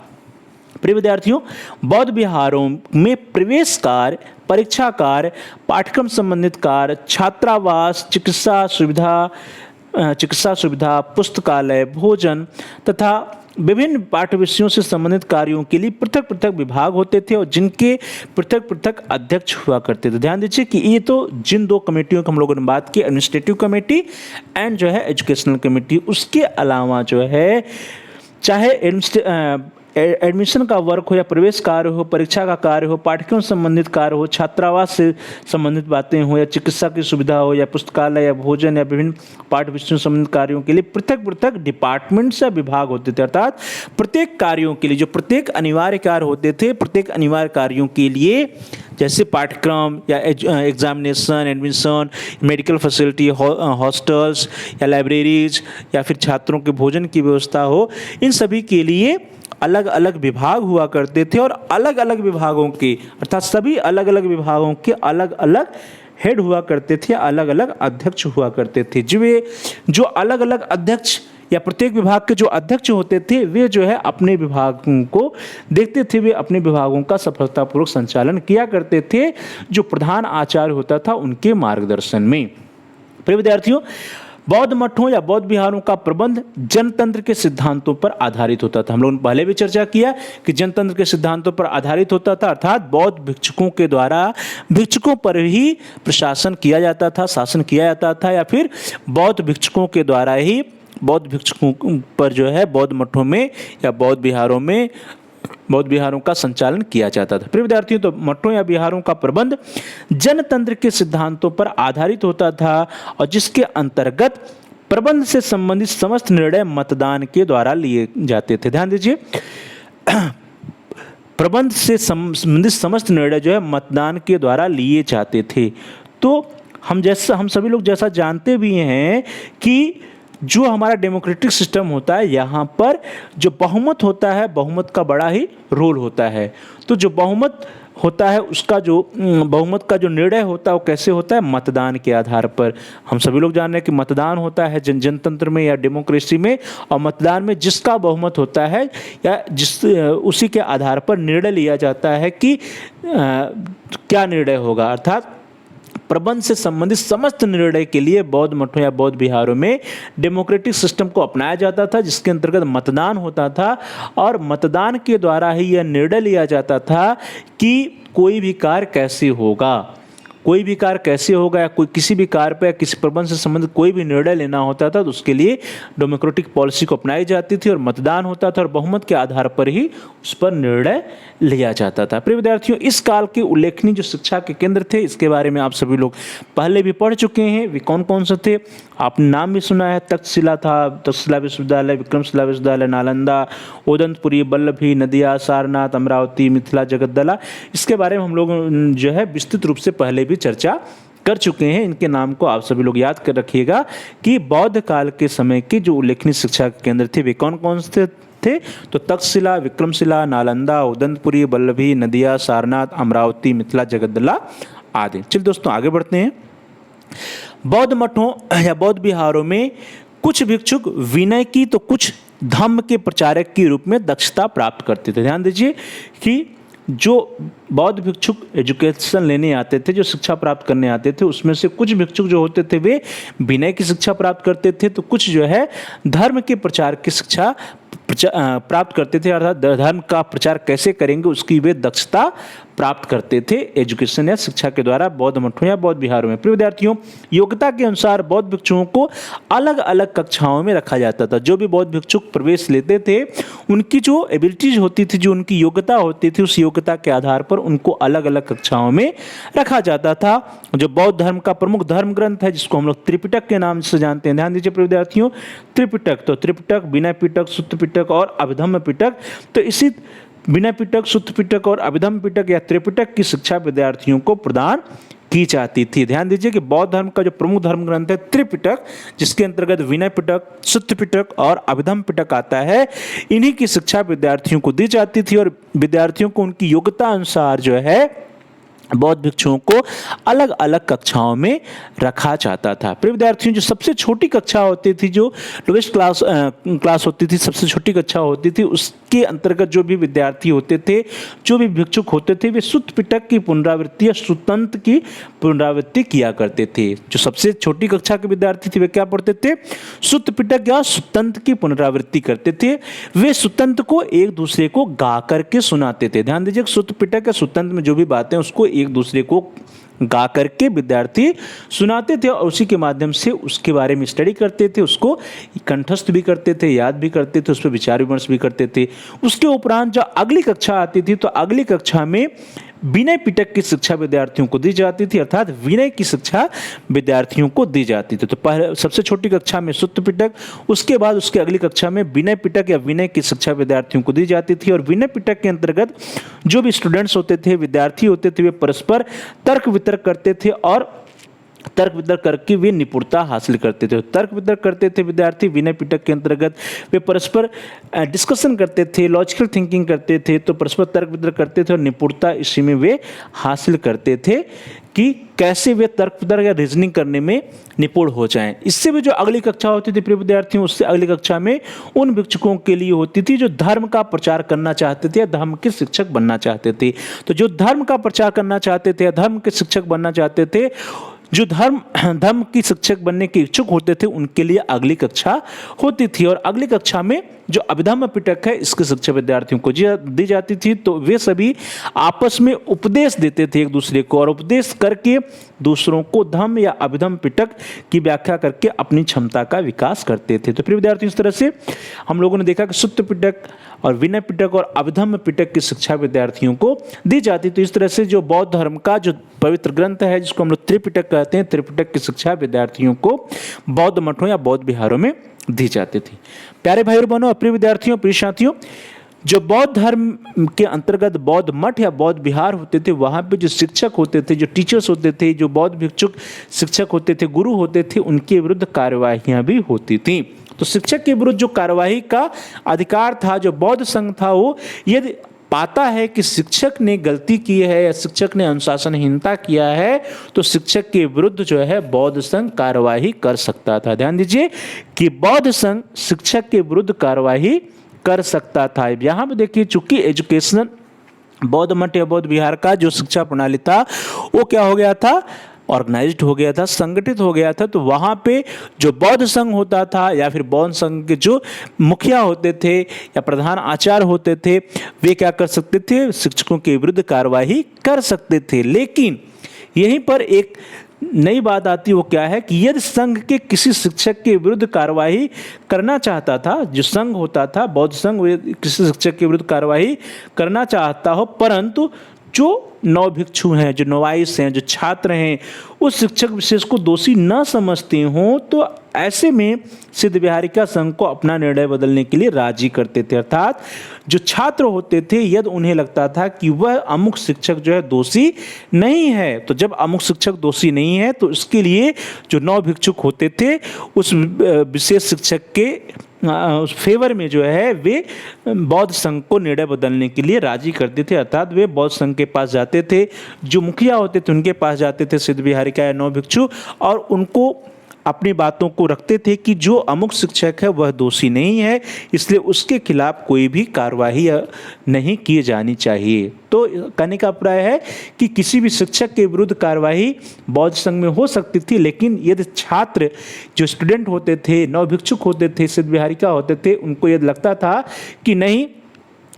प्रिय विद्यार्थियों बौद्ध विहारों में प्रवेश कार्य, परीक्षा कार्य, पाठ्यक्रम संबंधित कार्य, छात्रावास, चिकित्सा सुविधा, पुस्तकालय, भोजन तथा विभिन्न पाठ्य विषयों से संबंधित कार्यों के लिए पृथक पृथक विभाग होते थे और जिनके पृथक पृथक अध्यक्ष हुआ करते थे। ध्यान दीजिए कि ये तो जिन दो कमेटियों की हम लोगों ने बात की, एडमिनिस्ट्रेटिव कमेटी एंड जो है एजुकेशनल कमेटी, उसके अलावा जो है चाहे एडमिशन का वर्क हो या प्रवेश कार्य हो, परीक्षा का कार्य हो, पाठ्यक्रम संबंधित कार्य हो, छात्रावास से संबंधित बातें हो, या चिकित्सा की सुविधा हो, या पुस्तकालय या भोजन या विभिन्न पाठ्य विषयों संबंधित कार्यों के लिए पृथक पृथक डिपार्टमेंट्स या विभाग होते थे। अर्थात प्रत्येक कार्यों के लिए जो प्रत्येक अनिवार्य कार्य होते थे, प्रत्येक अनिवार्य कार्यों के लिए जैसे पाठ्यक्रम या examination, admission, medical facility, hostels या लाइब्रेरीज या फिर छात्रों के भोजन की व्यवस्था हो, इन सभी के लिए अलग अलग विभाग हुआ करते थे। और अलग अलग विभागों के अर्थात सभी अलग अलग विभागों के अलग अलग हेड हुआ करते थे, अलग अलग अध्यक्ष हुआ करते थे। जो अलग अलग अध्यक्ष या प्रत्येक विभाग के जो अध्यक्ष होते थे वे जो है अपने विभागों को देखते थे, वे अपने विभागों का सफलतापूर्वक संचालन किया करते थे जो प्रधान आचार्य होता था उनके मार्गदर्शन में। प्रिय विद्यार्थियों बौद्ध मठों या बौद्ध विहारों का प्रबंध जनतंत्र के सिद्धांतों पर आधारित होता था। हम लोगों ने पहले भी चर्चा किया कि जनतंत्र के सिद्धांतों पर आधारित होता था, अर्थात बौद्ध भिक्षुकों के द्वारा भिक्षुकों पर ही प्रशासन किया जाता था, शासन किया जाता था, या फिर बौद्ध भिक्षुकों के द्वारा ही बौद्ध भिक्षुकों पर जो है बौद्ध मठों में या बौद्ध विहारों का संचालन किया जाता था। प्रिय विद्यार्थियों तो मठों या विहारों का प्रबंध जनतंत्र के सिद्धांतों पर आधारित होता था और जिसके अंतर्गत प्रबंध से संबंधित समस्त निर्णय मतदान के द्वारा लिए जाते थे। ध्यान दीजिए प्रबंध से संबंधित समस्त निर्णय जो है मतदान के द्वारा लिए जाते थे। तो हम सभी लोग जैसा जानते भी हैं कि जो हमारा डेमोक्रेटिक सिस्टम होता है यहाँ पर जो बहुमत होता है, बहुमत का बड़ा ही रोल होता है। तो जो बहुमत होता है उसका जो बहुमत का जो निर्णय होता है वो कैसे होता है, मतदान के आधार पर। हम सभी लोग जान रहे हैं कि मतदान होता है जनतंत्र में या डेमोक्रेसी में, और मतदान में जिसका बहुमत होता है या उसी के आधार पर निर्णय लिया जाता है कि क्या निर्णय होगा। अर्थात प्रबंध से संबंधित समस्त निर्णय के लिए बौद्ध मठों या बौद्ध विहारों में डेमोक्रेटिक सिस्टम को अपनाया जाता था जिसके अंतर्गत मतदान होता था और मतदान के द्वारा ही यह निर्णय लिया जाता था कि कोई भी कार्य कैसे होगा, या कोई किसी भी कार्य पर किसी प्रबंध से संबंधित कोई भी निर्णय लेना होता था तो उसके लिए डेमोक्रेटिक पॉलिसी को अपनाई जाती थी और मतदान होता था और बहुमत के आधार पर ही उस पर निर्णय लिया जाता था। प्रिय विद्यार्थियों इस काल के उल्लेखनीय जो शिक्षा के केंद्र थे इसके बारे में आप सभी लोग पहले भी पढ़ चुके हैं। वे कौन कौन से थे आपने नाम भी सुना है। तक्षशिला था, तक्षशिला विश्वविद्यालय, विक्रमशिला विश्वविद्यालय नालंदा, ओदंतपुरी, बल्लभी, नदिया, सारनाथ, अमरावती, मिथिला, जगद्दला। इसके बारे में हम लोग जो है विस्तृत रूप से पहले भी चर्चा कर चुके हैं। इनके नाम को आप सभी लोग याद कर रखिएगा कि बौद्ध काल के समय के जो उल्लेखनीय शिक्षा के केंद्र थे वे कौन कौन से थे। तो तक्षशिला, विक्रमशिला, नालंदा, उदंतपुरी, बल्लभी, नदिया, सारनाथ, अमरावती, मिथिला, जगद्दला आदि। चलिए दोस्तों आगे बढ़ते हैं। बौद्ध मठों या बौद्ध विहारों में कुछ भिक्षुक विनय की तो कुछ धम्म के प्रचारक के रूप में दक्षता प्राप्त करते थे। ध्यान दीजिए कि जो बौद्ध भिक्षुक एजुकेशन लेने आते थे, जो शिक्षा प्राप्त करने आते थे, उसमें से कुछ भिक्षुक जो होते थे वे विनय की शिक्षा प्राप्त करते थे तो कुछ जो है धर्म के प्रचार की शिक्षा प्राप्त करते थे। अर्थात धर्म का प्रचार कैसे करेंगे उसकी वे दक्षता प्राप्त करते थे एजुकेशन या शिक्षा के द्वारा बौद्ध मठों या बौद्ध विहारों में। प्रिय विद्यार्थियों, योग्यता के अनुसार बौद्ध भिक्षुओं को अलग अलग कक्षाओं में रखा जाता था। जो भी बौद्ध भिक्षुक प्रवेश लेते थे, उनकी जो एबिलिटीज होती थी, जो उनकी योग्यता होती थी, उस योग्यता के आधार पर उनको अलग अलग कक्षाओं में रखा जाता था। जो बौद्ध धर्म का प्रमुख धर्म ग्रंथ है, जिसको हम लोग त्रिपिटक के नाम से जानते हैं, ध्यान दीजिए प्रिय विद्यार्थियों, त्रिपिटक, तो त्रिपिटक, विनय पिटक, सुत्त पिटक और अभिधम्म पिटक। तो इसी विनय पिटक, सुत्त पिटक और अभिधम्म पिटक या त्रिपिटक की शिक्षा विद्यार्थियों को प्रदान की जाती थी। ध्यान दीजिए कि बौद्ध धर्म का जो प्रमुख धर्म ग्रंथ है त्रिपिटक, जिसके अंतर्गत विनय पिटक, सुत्त पिटक और अभिधम्म पिटक आता है, इन्हीं की शिक्षा विद्यार्थियों को दी जाती थी और विद्यार्थियों को उनकी योग्यता अनुसार जो है बौद्ध भिक्षुओं को अलग अलग कक्षाओं में रखा जाता था। प्रिय विद्यार्थियों, जो सबसे छोटी कक्षा होती थी, जो लोएस्ट क्लास होती थी, सबसे छोटी कक्षा होती थी, उसके अंतर्गत जो भी विद्यार्थी होते थे, जो भी भिक्षुक होते थे, वे सुत्त पिटक की पुनरावृत्ति या सुतंत्र की पुनरावृत्ति किया करते थे। जो सबसे छोटी कक्षा के विद्यार्थी थे, वे क्या पढ़ते थे? सुत्त पिटक या सुतंत्र की पुनरावृत्ति करते थे। वे सुतंत्र को एक दूसरे को गा करके सुनाते थे। ध्यान दीजिए, सुत्त पिटक या सुतंत्र में जो भी बातें उसको एक दूसरे को गा करके विद्यार्थी सुनाते थे और उसी के माध्यम से उसके बारे में स्टडी करते थे, उसको कंठस्थ भी करते थे, याद भी करते थे, उस पर विचार विमर्श भी करते थे। उसके उपरांत जब अगली कक्षा आती थी, तो अगली कक्षा में विनय पिटक की शिक्षा विद्यार्थियों को दी जाती थी, अर्थात विनय की शिक्षा विद्यार्थियों को दी जाती थी। तो पहले सबसे छोटी कक्षा में सुत्त पिटक, उसके बाद उसके अगली कक्षा में विनय पिटक या विनय की शिक्षा विद्यार्थियों को दी जाती थी। और विनय पिटक के अंतर्गत जो भी स्टूडेंट्स होते थे, विद्यार्थी होते थे, वे परस्पर तर्क वितर्क करते थे और तर्क वितर्क करके वे निपुणता हासिल करते थे। तर्क वितर्क करते थे विद्यार्थी विनय पिटक के अंतर्गत, वे परस्पर डिस्कशन करते थे, लॉजिकल थिंकिंग करते थे, तो परस्पर तर्क वितर्क करते थे और निपुणता इसी में वे हासिल करते थे कि कैसे वे तर्क वितर्क या रीजनिंग करने में निपुण हो जाएं। इससे भी जो अगली कक्षा होती थी प्रिय विद्यार्थियों, उससे अगली कक्षा में उन भिक्षुकों के लिए होती थी जो धर्म का प्रचार करना चाहते थे या धर्म के शिक्षक बनना चाहते थे। तो जो धर्म का प्रचार करना चाहते थे या धर्म के शिक्षक बनना चाहते थे, जो धर्म की शिक्षक बनने के इच्छुक होते थे, उनके लिए अगली कक्षा होती थी। और अगली कक्षा में जो अभिधम्म पिटक है, इसकी शिक्षा विद्यार्थियों को दी जाती थी। तो वे सभी आपस में उपदेश देते थे एक दूसरे को और उपदेश करके दूसरों को धम्म या अभिधम्म पिटक की व्याख्या करके अपनी क्षमता का विकास करते थे। तो प्रिय विद्यार्थियों, इस तरह से हम लोगों ने देखा कि सुत्त पिटक और विनय पिटक और अभिधम्म पिटक की शिक्षा विद्यार्थियों को दी जाती। तो इस तरह से जो बौद्ध धर्म का जो पवित्र ग्रंथ है, जिसको हम लोग त्रिपिटक कहते हैं, त्रिपिटक की शिक्षा विद्यार्थियों को बौद्ध मठों या बौद्ध विहारों में दी जाती थी। प्यारे भाई और बहनों, प्रिय विद्यार्थियों, प्रिय साथियों, जो बौद्ध धर्म के अंतर्गत बौद्ध मठ या बौद्ध विहार होते थे, वहाँ पे जो शिक्षक होते थे, जो टीचर्स होते थे, जो बौद्ध भिक्षुक शिक्षक होते थे, गुरु होते थे, उनके विरुद्ध कार्यवाहियाँ भी होती थीं। तो शिक्षक के विरुद्ध जो कार्यवाही का अधिकार था, जो बौद्ध संघ था, वो यदि पाता है कि शिक्षक ने गलती की है या शिक्षक ने अनुशासनहीनता किया है, तो शिक्षक के विरुद्ध जो है बौद्ध संघ कार्यवाही कर सकता था। ध्यान दीजिए कि बौद्ध संघ शिक्षक के विरुद्ध कार्यवाही कर सकता था। यहाँ पे देखिए, चूंकि एजुकेशन बौद्ध मठ या बौद्ध विहार का जो शिक्षा प्रणाली था, वो क्या हो गया था? ऑर्गेनाइज्ड हो गया था, संगठित हो गया था। तो वहाँ पे जो बौद्ध संघ होता था या फिर बौद्ध संघ के जो मुखिया होते थे या प्रधान आचार्य होते थे, वे क्या कर सकते थे? शिक्षकों के विरुद्ध कार्यवाही कर सकते थे। लेकिन यहीं पर एक नई बात आती है, वो क्या है कि यदि संघ के किसी शिक्षक के विरुद्ध कार्यवाही करना चाहता था, जो संघ होता था बौद्ध संघ, किसी शिक्षक के विरुद्ध कार्यवाही करना चाहता हो, परंतु जो नौ भिक्षु हैं, जो नवाइस हैं, जो छात्र हैं, उस शिक्षक विशेष को दोषी न समझते हों, तो ऐसे में सिद्ध विहारिका संघ को अपना निर्णय बदलने के लिए राजी करते थे। अर्थात जो छात्र होते थे, यदि उन्हें लगता था कि वह अमुक शिक्षक जो है दोषी नहीं है, तो जब अमुक शिक्षक दोषी नहीं है, तो इसके लिए जो नौ भिक्षुक होते थे, उस विशेष शिक्षक के उस फेवर में जो है वे बौद्ध संघ को निर्णय बदलने के लिए राजी करते थे। अर्थात वे बौद्ध संघ के पास जाते थे, जो मुखिया होते थे उनके पास जाते थे सिद्ध विहारिका या नौ भिक्षु, और उनको अपनी बातों को रखते थे कि जो अमुक शिक्षक है वह दोषी नहीं है, इसलिए उसके खिलाफ कोई भी कार्यवाही नहीं की जानी चाहिए। तो कहने का अभिप्राय है कि किसी भी शिक्षक के विरुद्ध कार्यवाही बौद्ध संघ में हो सकती थी, लेकिन यदि छात्र जो स्टूडेंट होते थे, नव भिक्षुक होते थे, सिद्ध विहारिका होते थे, उनको यदि लगता था कि नहीं,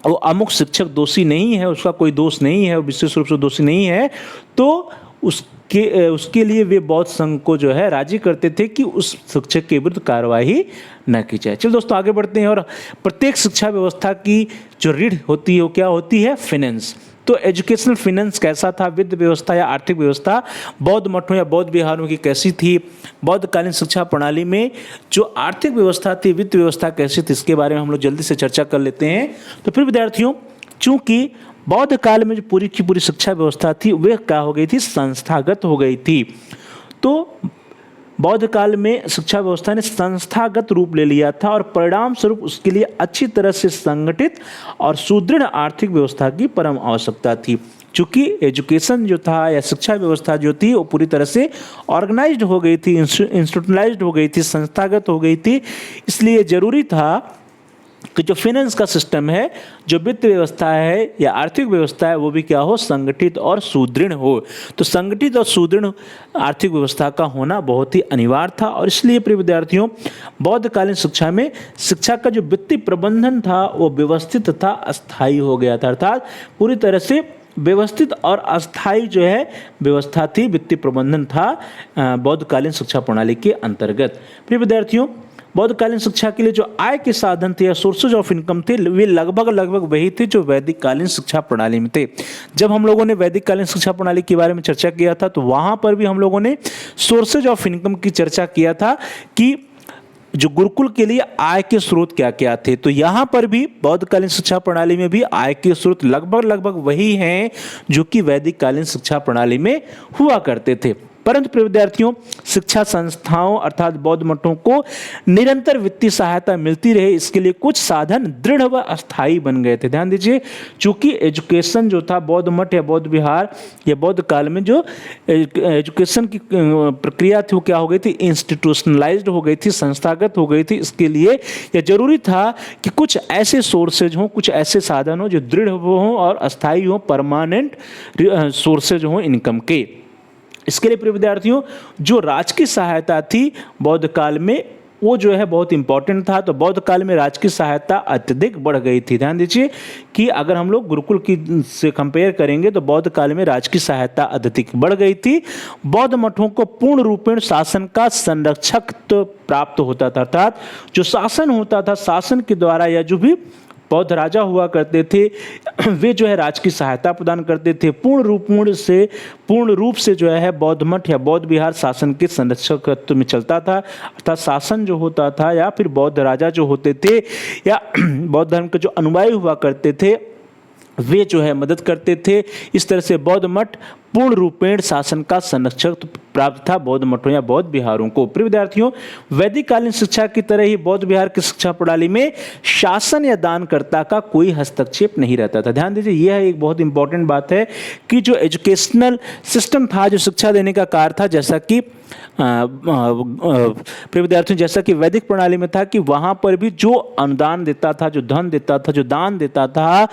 वो अमुक शिक्षक दोषी नहीं है, उसका कोई दोष नहीं है, वो विशेष रूप से दोषी नहीं है, तो उसके लिए वे बौद्ध संघ को जो है राजी करते थे कि उस शिक्षक के विरुद्ध कार्रवाई न की जाए। चलो दोस्तों आगे बढ़ते हैं। और प्रत्येक शिक्षा व्यवस्था की जो रीढ़ होती है वो क्या होती है? फाइनेंस। तो एजुकेशनल फाइनेंस कैसा था? वित्त व्यवस्था या आर्थिक व्यवस्था बौद्ध मठों या बौद्ध विहारों की कैसी थी? बौद्धकालीन शिक्षा प्रणाली में जो आर्थिक व्यवस्था थी, वित्त व्यवस्था कैसी थी, इसके बारे में हम लोग जल्दी से चर्चा कर लेते हैं। तो फिर विद्यार्थियों, चूंकि बौद्ध काल में जो पूरी की पूरी शिक्षा व्यवस्था थी वह क्या हो गई थी? संस्थागत हो गई थी। तो बौद्ध काल में शिक्षा व्यवस्था ने संस्थागत रूप ले लिया था और परिणाम स्वरूप उसके लिए अच्छी तरह से संगठित और सुदृढ़ आर्थिक व्यवस्था की परम आवश्यकता थी। चूंकि एजुकेशन जो था या शिक्षा व्यवस्था जो थी वो पूरी तरह से ऑर्गेनाइज्ड हो गई थी, इंस्टीट्यूशनलाइज्ड हो गई थी, संस्थागत हो गई थी, इसलिए जरूरी था कि जो फाइनेंस का सिस्टम है, जो वित्त व्यवस्था है या आर्थिक व्यवस्था है, वो भी क्या हो? संगठित और सुदृढ़ हो। तो संगठित और सुदृढ़ आर्थिक व्यवस्था का होना बहुत ही अनिवार्य था। और इसलिए प्रिय विद्यार्थियों, बौद्धकालीन शिक्षा में शिक्षा का जो वित्तीय प्रबंधन था वो व्यवस्थित तथा अस्थायी हो गया था। अर्थात पूरी तरह से व्यवस्थित और अस्थायी जो है व्यवस्था थी, वित्तीय प्रबंधन था बौद्धकालीन शिक्षा प्रणाली के अंतर्गत। प्रिय विद्यार्थियों, बौद्धकालीन शिक्षा के लिए जो आय के साधन थे या सोर्सेज ऑफ इनकम थे, वे लगभग वही थे जो वैदिक कालीन शिक्षा प्रणाली में थे। जब हम लोगों ने वैदिक कालीन शिक्षा प्रणाली के बारे में चर्चा किया था तो वहाँ पर भी हम लोगों ने सोर्सेज ऑफ इनकम की चर्चा किया था कि जो गुरुकुल के लिए आय के स्रोत क्या क्या थे। तो यहाँ पर भी बौद्धकालीन शिक्षा प्रणाली में भी आय के स्रोत लगभग वही हैं जो कि वैदिक कालीन शिक्षा प्रणाली में हुआ करते थे। परंतु प्रिय विद्यार्थियों, शिक्षा संस्थाओं अर्थात बौद्ध मठों को निरंतर वित्तीय सहायता मिलती रहे, इसके लिए कुछ साधन दृढ़ व अस्थायी बन गए थे। ध्यान दीजिए, चूंकि एजुकेशन जो था बौद्ध मठ या बौद्ध विहार या बौद्ध काल में जो एजुकेशन की प्रक्रिया थी वो क्या हो गई थी? इंस्टीट्यूशनलाइज्ड हो गई थी, संस्थागत हो गई थी। इसके लिए यह जरूरी था कि कुछ ऐसे सोर्सेज हों, कुछ ऐसे साधन हों जो दृढ़ हों और अस्थायी हों, परमानेंट सोर्सेज हों इनकम के। इसके लिए प्रिय विद्यार्थियों, जो राजकीय सहायता थी बौद्ध काल में वो जो है बहुत इंपॉर्टेंट था। तो बौद्ध काल में राजकीय सहायता अत्यधिक बढ़ गई थी। ध्यान दीजिए कि अगर हम लोग गुरुकुल की से कंपेयर करेंगे तो बौद्ध काल में राजकीय सहायता अत्यधिक बढ़ गई थी। बौद्ध मठों को पूर्ण रूपेण शासन का संरक्षक तो प्राप्त होता था, अर्थात जो शासन होता था, शासन के द्वारा या जो भी बौद्ध राजा हुआ करते थे वे जो है राजकीय सहायता प्रदान करते थे। पूर्ण रूप से जो है बौद्ध मठ या बौद्ध विहार शासन के संरक्षकत्व में चलता था। अर्थात शासन जो होता था या फिर बौद्ध राजा जो होते थे या बौद्ध धर्म के जो अनुयायी हुआ करते थे वे जो है मदद करते थे। इस तरह से बौद्ध मठ पूर्ण रूपेण शासन का संरक्षक प्राप्त था बौद्ध मठों या बौद्ध विहारों को। प्रिय विद्यार्थियों, वैदिक कालीन शिक्षा की तरह ही बौद्ध विहार की शिक्षा प्रणाली में शासन या दानकर्ता का कोई हस्तक्षेप नहीं रहता था। ध्यान दीजिए, यह एक बहुत इंपॉर्टेंट बात है कि जो एजुकेशनल सिस्टम था, जो शिक्षा देने का कार्य था, जैसा कि प्रिय विद्यार्थियों जैसा कि वैदिक प्रणाली में था कि वहां पर भी जो अनुदान देता था, जो धन देता था, जो दान देता था,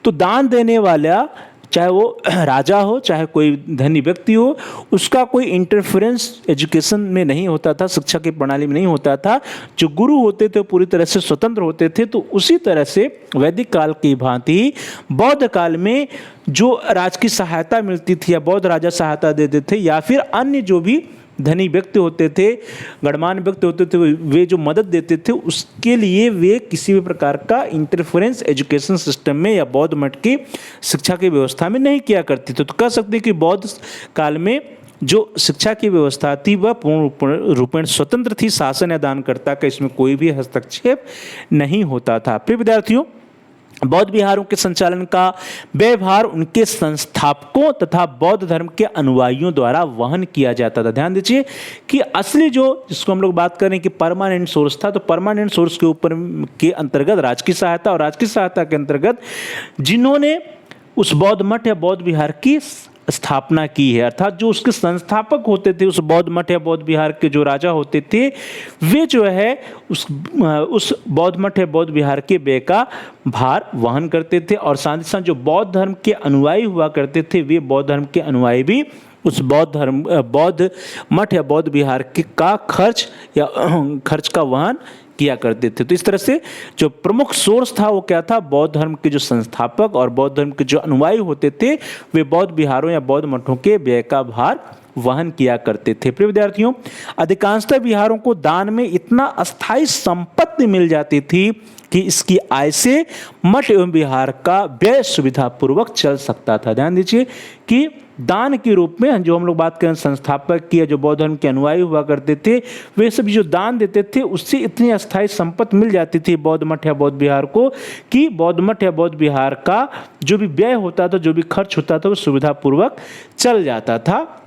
तो दान देने वाला चाहे वो राजा हो चाहे कोई धनी व्यक्ति हो, उसका कोई इंटरफेरेंस एजुकेशन में नहीं होता था, शिक्षा की प्रणाली में नहीं होता था। जो गुरु होते थे पूरी तरह से स्वतंत्र होते थे। तो उसी तरह से वैदिक काल की भांति बौद्ध काल में जो राजकीय सहायता मिलती थी या बौद्ध राजा सहायता देते थे या फिर अन्य जो भी धनी व्यक्ति होते थे, गणमान्य व्यक्ति होते थे, वे जो मदद देते थे उसके लिए वे किसी भी प्रकार का इंटरफेरेंस एजुकेशन सिस्टम में या बौद्ध मठ की शिक्षा की व्यवस्था में नहीं किया करती थे। तो कह सकते हैं कि बौद्ध काल में जो शिक्षा की व्यवस्था थी वह पूर्ण रूपेण स्वतंत्र थी। शासन या दानकर्ता का इसमें कोई भी हस्तक्षेप नहीं होता था। प्रिय विद्यार्थियों, बौद्ध विहारों के संचालन का व्यवहार उनके संस्थापकों तथा बौद्ध धर्म के अनुयायियों द्वारा वहन किया जाता था। ध्यान दीजिए कि असली जो जिसको हम लोग बात करें कि परमानेंट सोर्स था, तो परमानेंट सोर्स के ऊपर के अंतर्गत राजकीय सहायता और राजकीय सहायता के अंतर्गत जिन्होंने उस बौद्ध मठ या बौद्ध विहार की स्थापना की है, अर्थात जो उसके संस्थापक होते थे, उस बौद्ध मठ या बौद्ध विहार के जो राजा होते थे, वे जो है उस बौद्ध मठ या बौद्ध विहार के व्यय का भार वहन करते थे। और साथ ही साथ जो बौद्ध धर्म के अनुयायी हुआ करते थे, वे बौद्ध धर्म के अनुयायी भी उस बौद्ध मठ या बौद्ध विहार का खर्च का वहन किया करते थे। तो इस तरह से जो प्रमुख सोर्स था वो क्या था, बौद्ध धर्म के जो संस्थापक और बौद्ध धर्म के जो अनुयायी होते थे वे बौद्ध विहारों या बौद्ध मठों के व्यय का भार वहन किया करते थे। प्रिय विद्यार्थियों, अधिकांशतः विहारों को दान में इतना अस्थायी संपत्ति मिल जाती थी कि इसकी आय से मठ एवं विहार का व्यय सुविधा पूर्वक चल सकता था। ध्यान दीजिए कि दान के रूप में जो हम लोग बात करें संस्थापक की या जो बौद्ध धर्म के अनुयायी हुआ करते थे, वे सब जो दान देते थे उससे इतनी अस्थायी संपत्ति मिल जाती थी बौद्ध मठ या बौद्ध विहार को कि बौद्ध मठ या बौद्ध विहार का जो भी व्यय होता था, जो भी खर्च होता था, वो सुविधापूर्वक चल जाता था।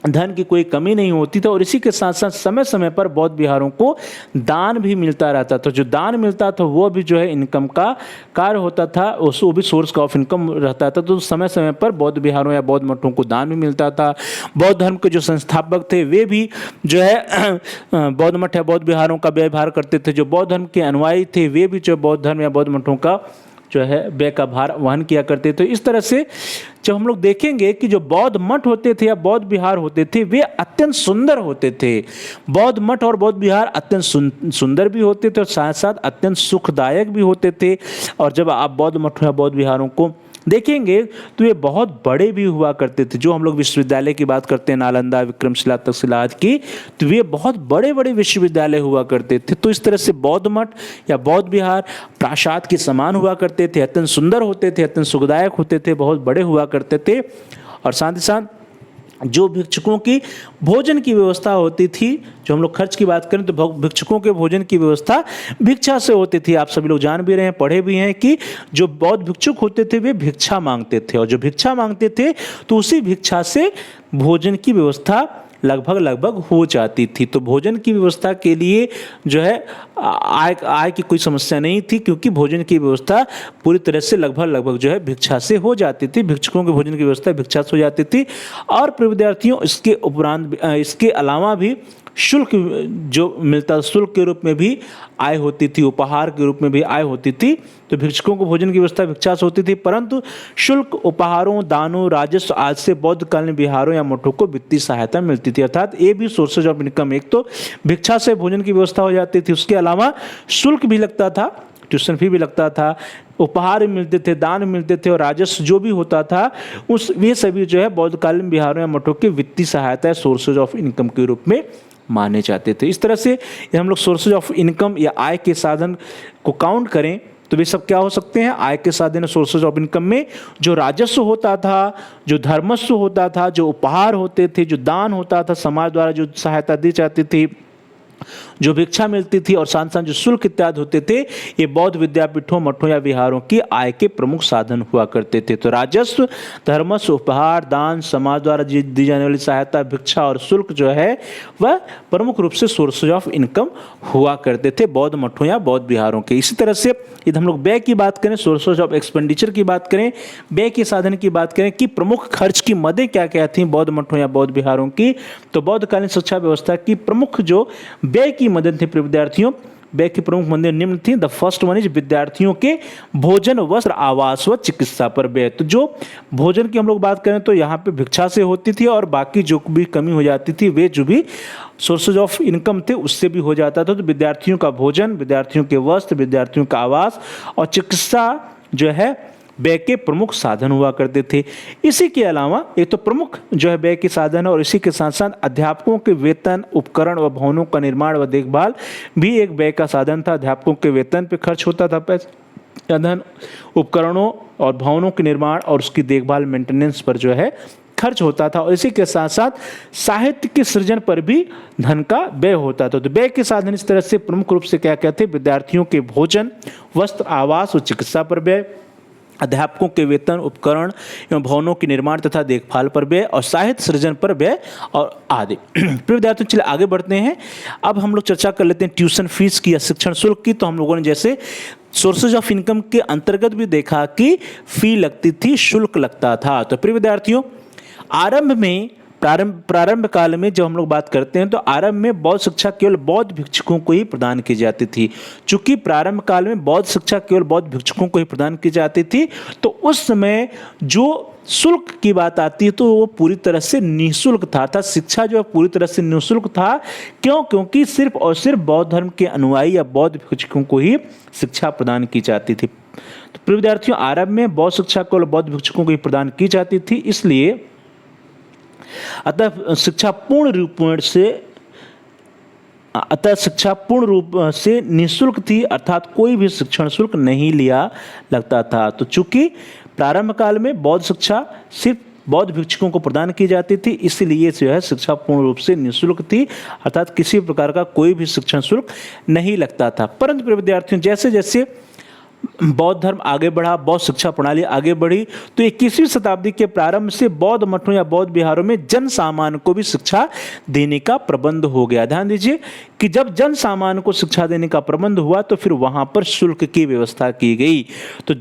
धन की कोई कमी नहीं होती थी और इसी के साथ साथ समय समय पर बौद्ध विहारों को दान भी मिलता रहता था। जो दान मिलता था वो भी जो है इनकम का कार्य होता था, वो भी सोर्स का ऑफ इनकम रहता था। तो समय समय पर बौद्ध विहारों या बौद्ध मठों को दान भी मिलता था। बौद्ध धर्म के जो संस्थापक थे वे भी जो है बौद्ध मठ या बौद्ध विहारों का व्यवहार करते थे। जो बौद्ध धर्म के अनुयायी थे वे भी जो बौद्ध धर्म या बौद्ध मठों का जो है व्यय का भार वहन किया करते थे। इस तरह से जब हम लोग देखेंगे कि जो बौद्ध मठ होते थे या बौद्ध विहार होते थे वे अत्यंत सुंदर होते थे। बौद्ध मठ और बौद्ध विहार अत्यंत सुंदर भी होते थे और साथ साथ अत्यंत सुखदायक भी होते थे। और जब आप बौद्ध मठों या बौद्ध विहारों को देखेंगे तो ये बहुत बड़े भी हुआ करते थे। जो हम लोग विश्वविद्यालय की बात करते हैं, नालंदा, विक्रमशिला, तक्षशिला आदि की, तो वे बहुत बड़े बड़े विश्वविद्यालय हुआ करते थे। तो इस तरह से बौद्ध मठ या बौद्ध विहार प्रासाद के समान हुआ करते थे, अत्यंत सुंदर होते थे, अत्यंत सुखदायक होते थे, बहुत बड़े हुआ करते थे। और साथ ही साथ जो भिक्षुकों की भोजन की व्यवस्था होती थी, जो हम लोग खर्च की बात करें तो भिक्षुकों के भोजन की व्यवस्था भिक्षा से होती थी। आप सभी लोग जान भी रहे हैं, पढ़े भी हैं कि जो बौद्ध भिक्षुक होते थे वे भिक्षा मांगते थे और जो भिक्षा मांगते थे तो उसी भिक्षा से भोजन की व्यवस्था लगभग हो जाती थी। तो भोजन की व्यवस्था के लिए जो है आय की कोई समस्या नहीं थी, क्योंकि भोजन की व्यवस्था पूरी तरह से लगभग जो है भिक्षा से हो जाती थी। भिक्षुकों के भोजन की व्यवस्था भिक्षा से हो जाती थी। और प्रिय विद्यार्थियों, इसके उपरांत इसके अलावा भी शुल्क जो मिलता, शुल्क के रूप में भी आय होती थी, उपहार के रूप में भी आय होती थी। तो भिक्षुकों को भोजन की व्यवस्था भिक्षा से होती थी, परंतु शुल्क, उपहारों, दानों, राजस्व आदि से बौद्धकालीन विहारों या मठों को वित्तीय सहायता मिलती थी। अर्थात ये भी सोर्सेज ऑफ इनकम, एक तो भिक्षा से भोजन की व्यवस्था हो जाती थी, उसके अलावा शुल्क भी लगता था, ट्यूशन फी भी लगता था, उपहार मिलते थे, दान मिलते थे और राजस्व जो भी होता था वे सभी जो है बौद्धकालीन विहारों या मठों की वित्तीय सहायता, सोर्सेज ऑफ इनकम के रूप में माने जाते थे। इस तरह से हम लोग सोर्सेज ऑफ इनकम या आय के साधन को काउंट करें तो वे सब क्या हो सकते हैं। आय के साधन सोर्सेज ऑफ इनकम में जो राजस्व होता था, जो धर्मस्व होता था, जो उपहार होते थे, जो दान होता था, समाज द्वारा जो सहायता दी जाती थी, जो भिक्षा मिलती थी और साथ साथ जो शुल्क इत्यादि होते थे, ये बौद्ध विद्यापीठों, मठों या विहारों की आय के प्रमुख साधन हुआ करते थे। तो राजस्व, धर्मस्व, उपहार, दान, समाज द्वारा दी जाने वाली सहायता, भिक्षा और शुल्क जो है वह प्रमुख रूप से सोर्सेज ऑफ इनकम हुआ करते थे बौद्ध मठों या बौद्ध विहारों के। इसी तरह से यदि हम लोग व्यय की बात करें, सोर्सेज ऑफ एक्सपेंडिचर की बात करें, व्यय के साधन की बात करें कि प्रमुख खर्च की मदें क्या क्या थी बौद्ध मठों या बौद्ध विहारों की, तो बौद्धकालीन शिक्षा व्यवस्था की प्रमुख जो व्यय की मदद थी विद्यार्थियों, व्यय की प्रमुख मदद निम्न थी। द फर्स्ट वन इज विद्यार्थियों के भोजन, वस्त्र, आवास व चिकित्सा पर व्यय। तो जो भोजन की हम लोग बात करें तो यहाँ पे भिक्षा से होती थी और बाकी जो भी कमी हो जाती थी वे जो भी सोर्सेज ऑफ इनकम थे उससे भी हो जाता था। तो विद्यार्थियों का भोजन, विद्यार्थियों के वस्त्र, विद्यार्थियों का आवास और चिकित्सा जो है व्यय के प्रमुख साधन हुआ करते थे। इसी के अलावा ये तो प्रमुख जो है व्यय के साधन है और इसी के साथ साथ अध्यापकों के वेतन, उपकरण व भवनों का निर्माण व देखभाल भी एक व्यय का साधन था। अध्यापकों के वेतन पे खर्च होता था पैसा, धन, उपकरणों और भवनों के निर्माण और उसकी देखभाल, मेंटेनेंस पर जो है खर्च होता था। और इसी के साथ साथ साहित्य के सृजन पर भी धन का व्यय होता था। तो व्यय के साधन इस तरह से प्रमुख रूप से क्या क्या थे, विद्यार्थियों के भोजन, वस्त्र, आवास और चिकित्सा पर व्यय, अध्यापकों के वेतन, उपकरण एवं भवनों के निर्माण तथा देखभाल पर व्यय और साहित्य सृजन पर व्यय और आदि। प्रिय विद्यार्थियों, चलिए आगे बढ़ते हैं। अब हम लोग चर्चा कर लेते हैं ट्यूशन फीस की या शिक्षण शुल्क की। तो हम लोगों ने जैसे सोर्सेज ऑफ इनकम के अंतर्गत भी देखा कि फी लगती थी, शुल्क लगता था। तो प्रिय विद्यार्थियों, आरंभ में प्रारंभ काल में जब हम लोग बात करते हैं तो आरंभ में बौद्ध शिक्षा केवल बौद्ध भिक्षुकों को ही प्रदान की जाती थी। चूंकि प्रारंभ काल में बौद्ध शिक्षा केवल बौद्ध भिक्षुकों को ही प्रदान की जाती थी, तो उस समय जो शुल्क की बात आती है तो वो पूरी तरह से निःशुल्क था, अर्थात शिक्षा जो है पूरी तरह से निःशुल्क था। क्यों? क्योंकि सिर्फ और सिर्फ बौद्ध धर्म के अनुयायी या बौद्ध भिक्षुकों को ही शिक्षा प्रदान की जाती थी। तो प्रिय विद्यार्थियों, आरंभ में बौद्ध शिक्षा केवल बौद्ध भिक्षुकों को ही प्रदान की जाती थी, इसलिए अतः शिक्षा पूर्ण रूप से निःशुल्क थी, अर्थात कोई भी शिक्षण शुल्क नहीं लिया लगता था। तो चूंकि प्रारंभ काल में बौद्ध शिक्षा सिर्फ बौद्ध भिक्षुकों को प्रदान की जाती थी, इसलिए जो है शिक्षा पूर्ण रूप से निःशुल्क थी, अर्थात किसी प्रकार का कोई भी शिक्षण शुल्क नहीं लगता था। परंतु प्रिय विद्यार्थियों, जैसे जैसे बौद्ध धर्म आगे बढ़ा, बौद्ध शिक्षा प्रणाली आगे बढ़ी, तो 21वीं शताब्दी के प्रारंभ से बौद्ध मठों या बौद्ध विहारों में जन सामान्य को भी शिक्षा देने का प्रबंध हो गया। ध्यान दीजिए कि जब जन सामान्य को शिक्षा देने का प्रबंध हुआ तो फिर वहां पर शुल्क की व्यवस्था की गई। तो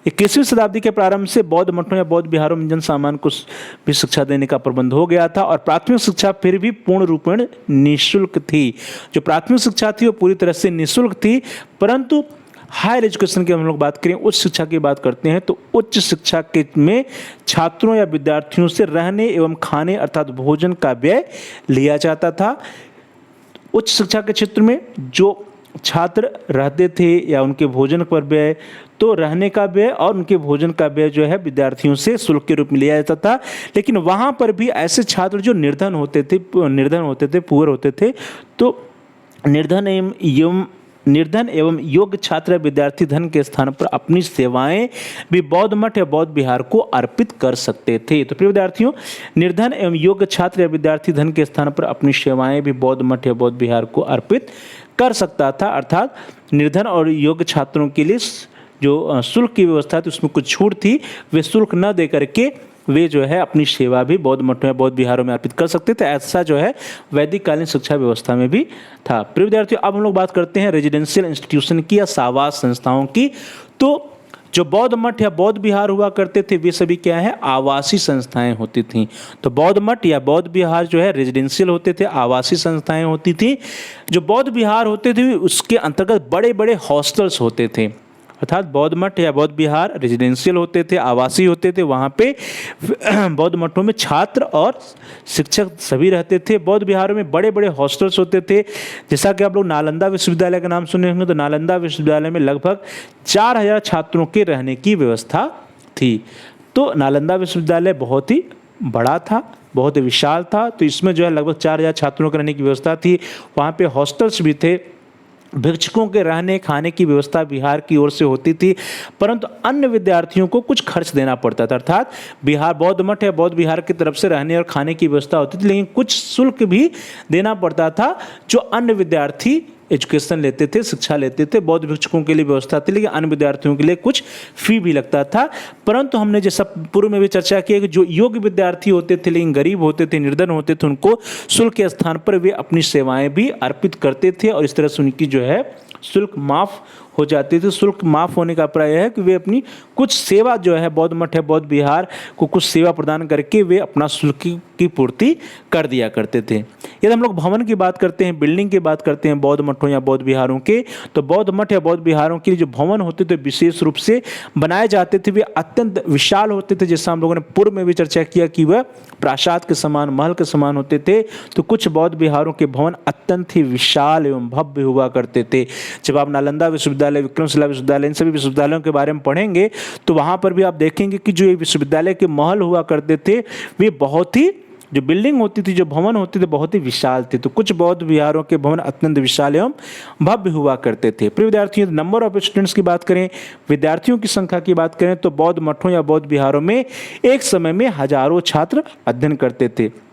21वीं शताब्दी के प्रारंभ से बौद्ध मठों या बौद्ध विहारों में जन सामान्य को भी शिक्षा देने का प्रबंध हो गया था, और प्राथमिक शिक्षा फिर भी पूर्ण रूपेण निःशुल्क थी। जो प्राथमिक शिक्षा थी वो पूरी तरह से निःशुल्क थी, परंतु हायर एजुकेशन की हम लोग बात करें, उच्च शिक्षा की बात करते हैं, तो उच्च शिक्षा के में छात्रों या विद्यार्थियों से रहने एवं खाने अर्थात भोजन का व्यय लिया जाता था। उच्च शिक्षा के क्षेत्र में जो छात्र रहते थे या उनके भोजन पर व्यय, तो रहने का व्यय और उनके भोजन का व्यय जो है विद्यार्थियों से शुल्क के रूप में लिया जाता था। लेकिन वहाँ पर भी ऐसे छात्र जो निर्धन होते थे, पुअर होते थे, तो निर्धन एवं योग्य छात्र विद्यार्थी धन के स्थान पर अपनी सेवाएं भी बौद्ध मठ या बौद्ध विहार को अर्पित कर सकते थे। तो प्रिय विद्यार्थियों, निर्धन एवं योग्य छात्र या विद्यार्थी धन के स्थान पर अपनी सेवाएं भी बौद्ध मठ या बौद्ध विहार को अर्पित कर सकता था, अर्थात निर्धन और योग्य छात्रों के लिए जो शुल्क की व्यवस्था थी उसमें कुछ छूट थी, वे शुल्क न दे करके वे जो है अपनी सेवा भी बौद्ध मठों या बौद्ध विहारों में अर्पित कर सकते थे। ऐसा जो है वैदिक कालीन शिक्षा व्यवस्था में भी था। प्रिय विद्यार्थियों, अब हम लोग बात करते हैं रेजिडेंशियल इंस्टीट्यूशन की या सावास संस्थाओं की। तो जो बौद्ध मठ या बौद्ध विहार हुआ करते थे वे सभी क्या है, आवासीय संस्थाएं होती थीं। तो बौद्ध मठ या बौद्ध विहार जो है रेजिडेंशियल होते थे, आवासीय संस्थाएं होती थी। जो बौद्ध विहार होते थे उसके अंतर्गत बड़े बड़े हॉस्टल्स होते थे, अर्थात बौद्ध मठ या बौद्ध विहार रेजिडेंशियल होते थे, आवासीय होते थे। वहाँ पे बौद्ध मठों में छात्र और शिक्षक सभी रहते थे। बौद्ध विहारों में बड़े बड़े हॉस्टल्स होते थे। जैसा कि आप लोग नालंदा विश्वविद्यालय का नाम सुने होंगे, तो नालंदा विश्वविद्यालय में लगभग 4000 छात्रों के रहने की व्यवस्था थी। तो नालंदा विश्वविद्यालय बहुत ही बड़ा था, बहुत ही विशाल था। तो इसमें जो है लगभग 4000 छात्रों के रहने की व्यवस्था थी। वहाँ पे हॉस्टल्स भी थे। भिक्षुकों के रहने खाने की व्यवस्था बिहार की ओर से होती थी, परंतु अन्य विद्यार्थियों को कुछ खर्च देना पड़ता था, अर्थात बिहार बौद्ध मठ या बौद्ध विहार की तरफ से रहने और खाने की व्यवस्था होती थी, लेकिन कुछ शुल्क भी देना पड़ता था जो अन्य विद्यार्थी एजुकेशन लेते थे, शिक्षा लेते थे। बौद्ध भिक्षुकों के लिए व्यवस्था थी, लेकिन अन्य विद्यार्थियों के लिए कुछ फी भी लगता था। परंतु हमने जैसा पूर्व में भी चर्चा की है कि जो योग्य विद्यार्थी होते थे लेकिन गरीब होते थे, निर्धन होते थे, उनको शुल्क के स्थान पर वे अपनी सेवाएं भी अर्पित करते थे, और इस तरह से उनकी जो है शुल्क माफ हो जाती थी। शुल्क माफ होने का प्राय है कि वे अपनी कुछ सेवा जो है बौद्ध मठ या बौद्ध विहार को कुछ सेवा प्रदान करके वे अपना शुल्क की पूर्ति कर दिया करते थे। यदि हम लोग भवन की बात करते हैं, बिल्डिंग की बात करते हैं बौद्ध मठों या बौद्ध विहारों के, तो बौद्ध मठ या बौद्ध विहारों के लिए जो भवन होते थे विशेष रूप से बनाए जाते थे, वे अत्यंत विशाल होते थे। जैसा हम लोगों ने पूर्व में भी चर्चा किया कि वह प्रासाद के समान, महल के समान होते थे। तो कुछ बौद्ध विहारों के भवन अत्यंत ही विशाल एवं भव्य हुआ करते थे। जब आप नालंदा विश्वविद्यालय, विक्रमशिला विश्वविद्यालय, इन सभी विश्वविद्यालयों के बारे में पढ़ेंगे तो वहाँ पर भी आप देखेंगे कि जो ये विश्वविद्यालय के महल हुआ करते थे वे बहुत ही, जो बिल्डिंग होती थी, जो भवन होते थे, बहुत ही विशाल थे। तो कुछ बौद्ध विहारों के भवन अत्यंत विशाल एवं भव्य हुआ करते थे। प्रिय विद्यार्थियों, नंबर ऑफ स्टूडेंट्स की बात करें, विद्यार्थियों की संख्या की बात करें, तो बौद्ध मठों या बौद्ध विहारों में एक समय में हजारों छात्र अध्ययन करते थे।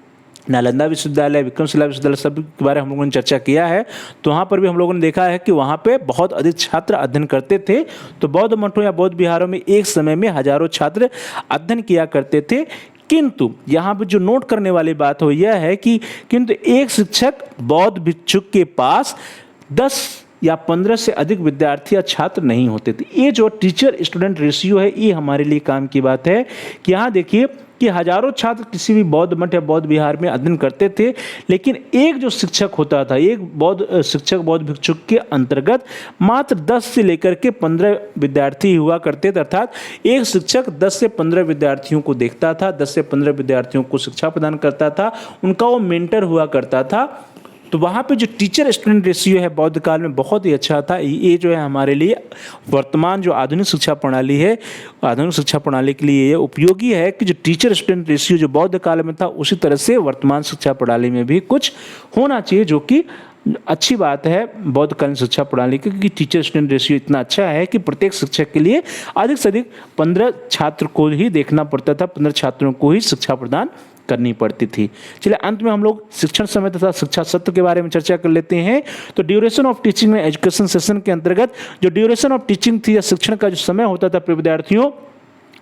नालंदा विश्वविद्यालय, विक्रमशिला विश्वविद्यालय सब के बारे में हम लोगों ने चर्चा किया है, तो वहाँ पर भी हम लोगों ने देखा है कि वहाँ पे बहुत अधिक छात्र अध्ययन करते थे। तो बौद्ध मठों या बौद्ध विहारों में एक समय में हजारों छात्र अध्ययन किया करते थे। किंतु यहाँ पर जो नोट करने वाली बात हो यह है कि किंतु एक शिक्षक बौद्ध भिक्षुक के पास 10 या 15 से अधिक विद्यार्थी या छात्र नहीं होते थे। ये जो टीचर स्टूडेंट रेशियो है ये हमारे लिए काम की बात है कि यहाँ देखिए कि हजारों छात्र किसी भी बौद्ध मठ या बौद्ध विहार में अध्ययन करते थे, लेकिन एक जो शिक्षक होता था, एक बौद्ध शिक्षक बौद्ध भिक्षुक के अंतर्गत मात्र 10 से लेकर के 15 विद्यार्थी हुआ करते थे। अर्थात एक शिक्षक 10 से 15 विद्यार्थियों को देखता था, 10 से 15 विद्यार्थियों को शिक्षा प्रदान करता था, उनका वो मेंटर हुआ करता था। तो वहाँ पे जो टीचर स्टूडेंट रेशियो है बौद्ध काल में बहुत ही अच्छा था। ये जो है हमारे लिए वर्तमान जो आधुनिक शिक्षा प्रणाली है, आधुनिक शिक्षा प्रणाली के लिए ये उपयोगी है कि जो टीचर स्टूडेंट रेशियो जो बौद्ध काल में था उसी तरह से वर्तमान शिक्षा प्रणाली में भी कुछ होना चाहिए, जो कि अच्छी बात है बौद्धकालीन शिक्षा प्रणाली की, क्योंकि टीचर स्टूडेंट रेशियो इतना अच्छा है कि प्रत्येक शिक्षक के लिए अधिक से अधिक 15 छात्र को ही देखना पड़ता था, 15 छात्रों को ही शिक्षा प्रदान करनी पड़ती थी। चलिए अंत में हम लोग शिक्षण समय तथा शिक्षा सत्र के बारे में चर्चा कर लेते हैं। तो ड्यूरेशन ऑफ टीचिंग में एजुकेशन सेशन के अंतर्गत जो ड्यूरेशन ऑफ टीचिंग थी या शिक्षण का जो समय होता था प्रिय विद्यार्थियों,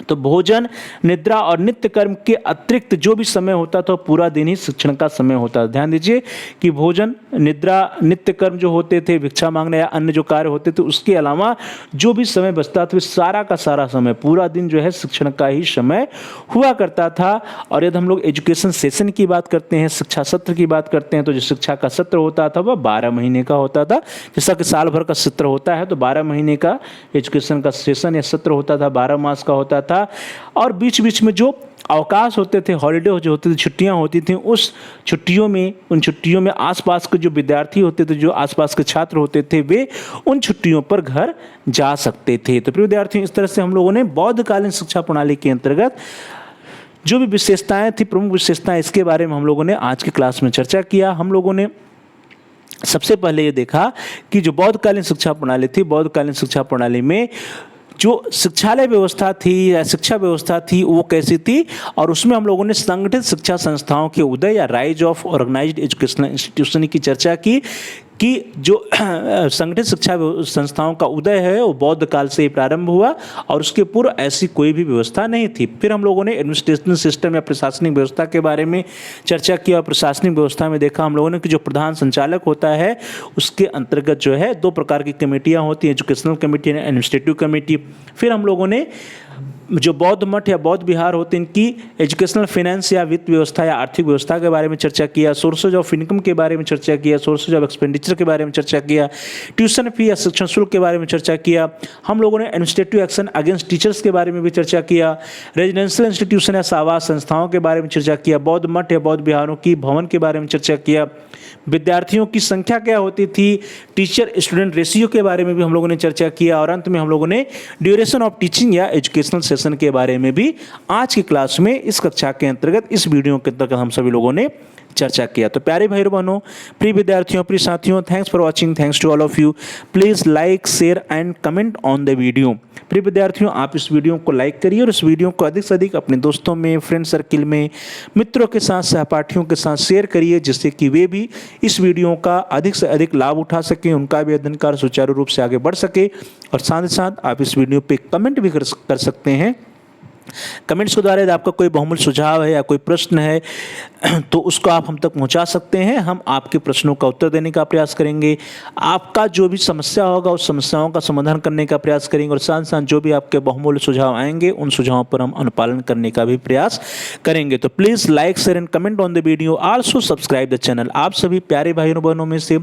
तो भोजन, निद्रा और नित्य कर्म के अतिरिक्त जो भी समय होता था पूरा दिन ही शिक्षण का समय होता था। ध्यान दीजिए कि भोजन, निद्रा, नित्य कर्म जो होते थे, भिक्षा मांगने या अन्य जो कार्य होते थे, उसके अलावा जो भी समय बचता था सारा का सारा समय पूरा दिन जो है शिक्षण का ही समय हुआ करता था। और यदि हम लोग एजुकेशन सेशन की बात करते हैं, शिक्षा सत्र की बात करते हैं, तो जो शिक्षा का सत्र होता था वह 12 महीने का होता था। जैसा कि साल भर का सत्र होता है तो 12 महीने का एजुकेशन का सेशन या सत्र होता था, 12 मास का होता था। और बीच बीच में जो अवकाश होते थे, हॉलीडे जो होते थे, छुट्टियां होती थी, उस छुट्टियों में उन छुट्टियों में आसपास के जो विद्यार्थी होते थे, जो आसपास के छात्र होते थे, वे उन छुट्टियों पर घर जा सकते थे। तो प्रिय विद्यार्थियों इस तरह से हम लोगों ने बौद्धकालीन शिक्षा प्रणाली के अंतर्गत जो भी विशेषताएं थी, प्रमुख विशेषताएं, इसके बारे में हम लोगों ने आज की क्लास में चर्चा किया। हम लोगों ने सबसे पहले ये देखा कि जो बौद्धकालीन शिक्षा प्रणाली थी, बौद्धकालीन शिक्षा प्रणाली में जो शिक्षालय व्यवस्था थी या शिक्षा व्यवस्था थी वो कैसी थी, और उसमें हम लोगों ने संगठित शिक्षा संस्थाओं के उदय या rise of organised educational institution की चर्चा की कि जो संगठित शिक्षा संस्थाओं का उदय है वो बौद्ध काल से ही प्रारंभ हुआ और उसके पूर्व ऐसी कोई भी व्यवस्था नहीं थी। फिर हम लोगों ने एडमिनिस्ट्रेशन सिस्टम या प्रशासनिक व्यवस्था के बारे में चर्चा किया और प्रशासनिक व्यवस्था में देखा हम लोगों ने कि जो प्रधान संचालक होता है उसके अंतर्गत जो है 2 प्रकार की कमेटियाँ होती हैं, educational committee and administrative committee. फिर हम लोगों ने जो बौद्ध मठ या बौद्ध विहार होते हैं इनकी एजुकेशनल फाइनेंस या वित्त व्यवस्था या आर्थिक व्यवस्था के बारे में चर्चा किया, सोर्सेज ऑफ इनकम के बारे में चर्चा किया, सोर्सेज ऑफ एक्सपेंडिचर के बारे में चर्चा किया, ट्यूशन फी या शिक्षण शुल्क के बारे में चर्चा किया। हम लोगों ने एडमिनिस्ट्रेटिव एक्शन अगेंस्ट टीचर्स के बारे में भी चर्चा किया, रेजिडेंशियल इंस्टीट्यूशन या आवास संस्थाओं के बारे में चर्चा किया, बौद्ध मठ या बौद्ध विहारों की भवन के बारे में चर्चा किया, विद्यार्थियों की संख्या क्या होती थी, टीचर स्टूडेंट रेशियो के बारे में भी हम लोगों ने चर्चा किया, और अंत में हम लोगों ने ड्यूरेशन ऑफ टीचिंग या एजुकेशनल सेशन के बारे में भी आज की क्लास में इस कक्षा के अंतर्गत इस वीडियो के अंतर्गत हम सभी लोगों ने चर्चा किया। तो प्यारे भाई बहनों, प्रिय विद्यार्थियों, प्रिय साथियों, thanks for watching, thanks to all of you. Please like, share and comment on the video. प्रिय विद्यार्थियों, आप इस वीडियो को लाइक करिए और इस वीडियो को अधिक से अधिक अपने दोस्तों में, फ्रेंड सर्किल में, मित्रों के साथ, सहपाठियों के साथ शेयर करिए, जिससे कि वे भी इस वीडियो का अधिक से अधिक लाभ उठा सकें, उनका भी अध्ययन कार्य सुचारू रूप से आगे बढ़ सके। और साथ ही साथ आप इस वीडियो पर कमेंट भी कर सकते हैं। कमेंट्स के द्वारा यदि आपका कोई बहुमूल्य सुझाव है या कोई प्रश्न है तो उसको आप हम तक पहुंचा सकते हैं। हम आपके प्रश्नों का उत्तर देने का प्रयास करेंगे, आपका जो भी समस्या होगा उस समस्याओं का समाधान करने का प्रयास करेंगे, और साथ साथ जो भी आपके बहुमूल्य सुझाव आएंगे उन सुझावों पर हम अनुपालन करने का भी प्रयास करेंगे। तो please like, share and comment on the video, also subscribe the channel. आप सभी प्यारे भाइयों बहनों में से,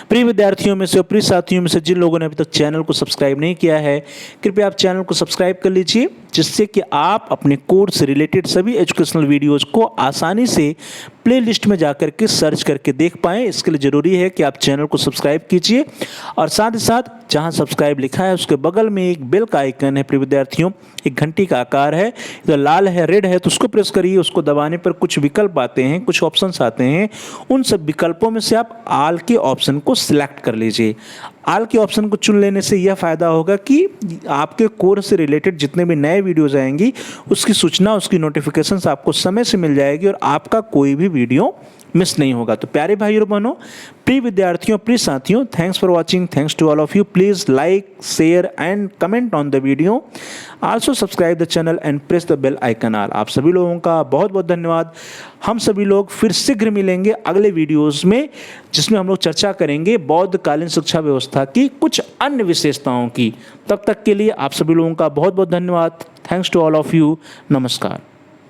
प्रिय विद्यार्थियों में से, प्रिय साथियों में से जिन लोगों ने अभी तक चैनल को सब्सक्राइब नहीं किया है, कृपया आप चैनल को सब्सक्राइब कर लीजिए, जिससे कि आप अपने कोर्स से रिलेटेड सभी एजुकेशनल वीडियोज़ को आसानी से प्लेलिस्ट में जाकर के सर्च करके देख पाएँ। इसके लिए ज़रूरी है कि आप चैनल को सब्सक्राइब कीजिए, और साथ ही साथ जहां सब्सक्राइब लिखा है उसके बगल में एक बेल का आइकन है प्रिय विद्यार्थियों, एक घंटी का आकार है, तो लाल है, रेड है, तो उसको प्रेस करिए। उसको दबाने पर कुछ विकल्प आते हैं, कुछ ऑप्शंस आते हैं, उन सब विकल्पों में से आप ऑल के ऑप्शन को सिलेक्ट कर लीजिए। ऑल के ऑप्शन को चुन लेने से यह फ़ायदा होगा कि आपके कोर्स से रिलेटेड जितने भी नए वीडियोज़ आएंगी उसकी सूचना, उसकी नोटिफिकेशंस आपको समय से मिल जाएगी और आपका कोई भी वीडियो मिस नहीं होगा। तो प्यारे भाइयों और बहनों, प्रिय विद्यार्थियों, प्रिय साथियों, thanks for watching, thanks to all of you. Please like, share and comment on the video, also subscribe the channel and press the bell icon all. आप सभी लोगों का बहुत बहुत धन्यवाद। हम सभी लोग फिर शीघ्र मिलेंगे अगले वीडियोस में, जिसमें हम लोग चर्चा करेंगे बौद्धकालीन शिक्षा व्यवस्था की कुछ अन्य विशेषताओं की। तब तक के लिए आप सभी लोगों का बहुत बहुत धन्यवाद। Thanks to all of you. नमस्कार।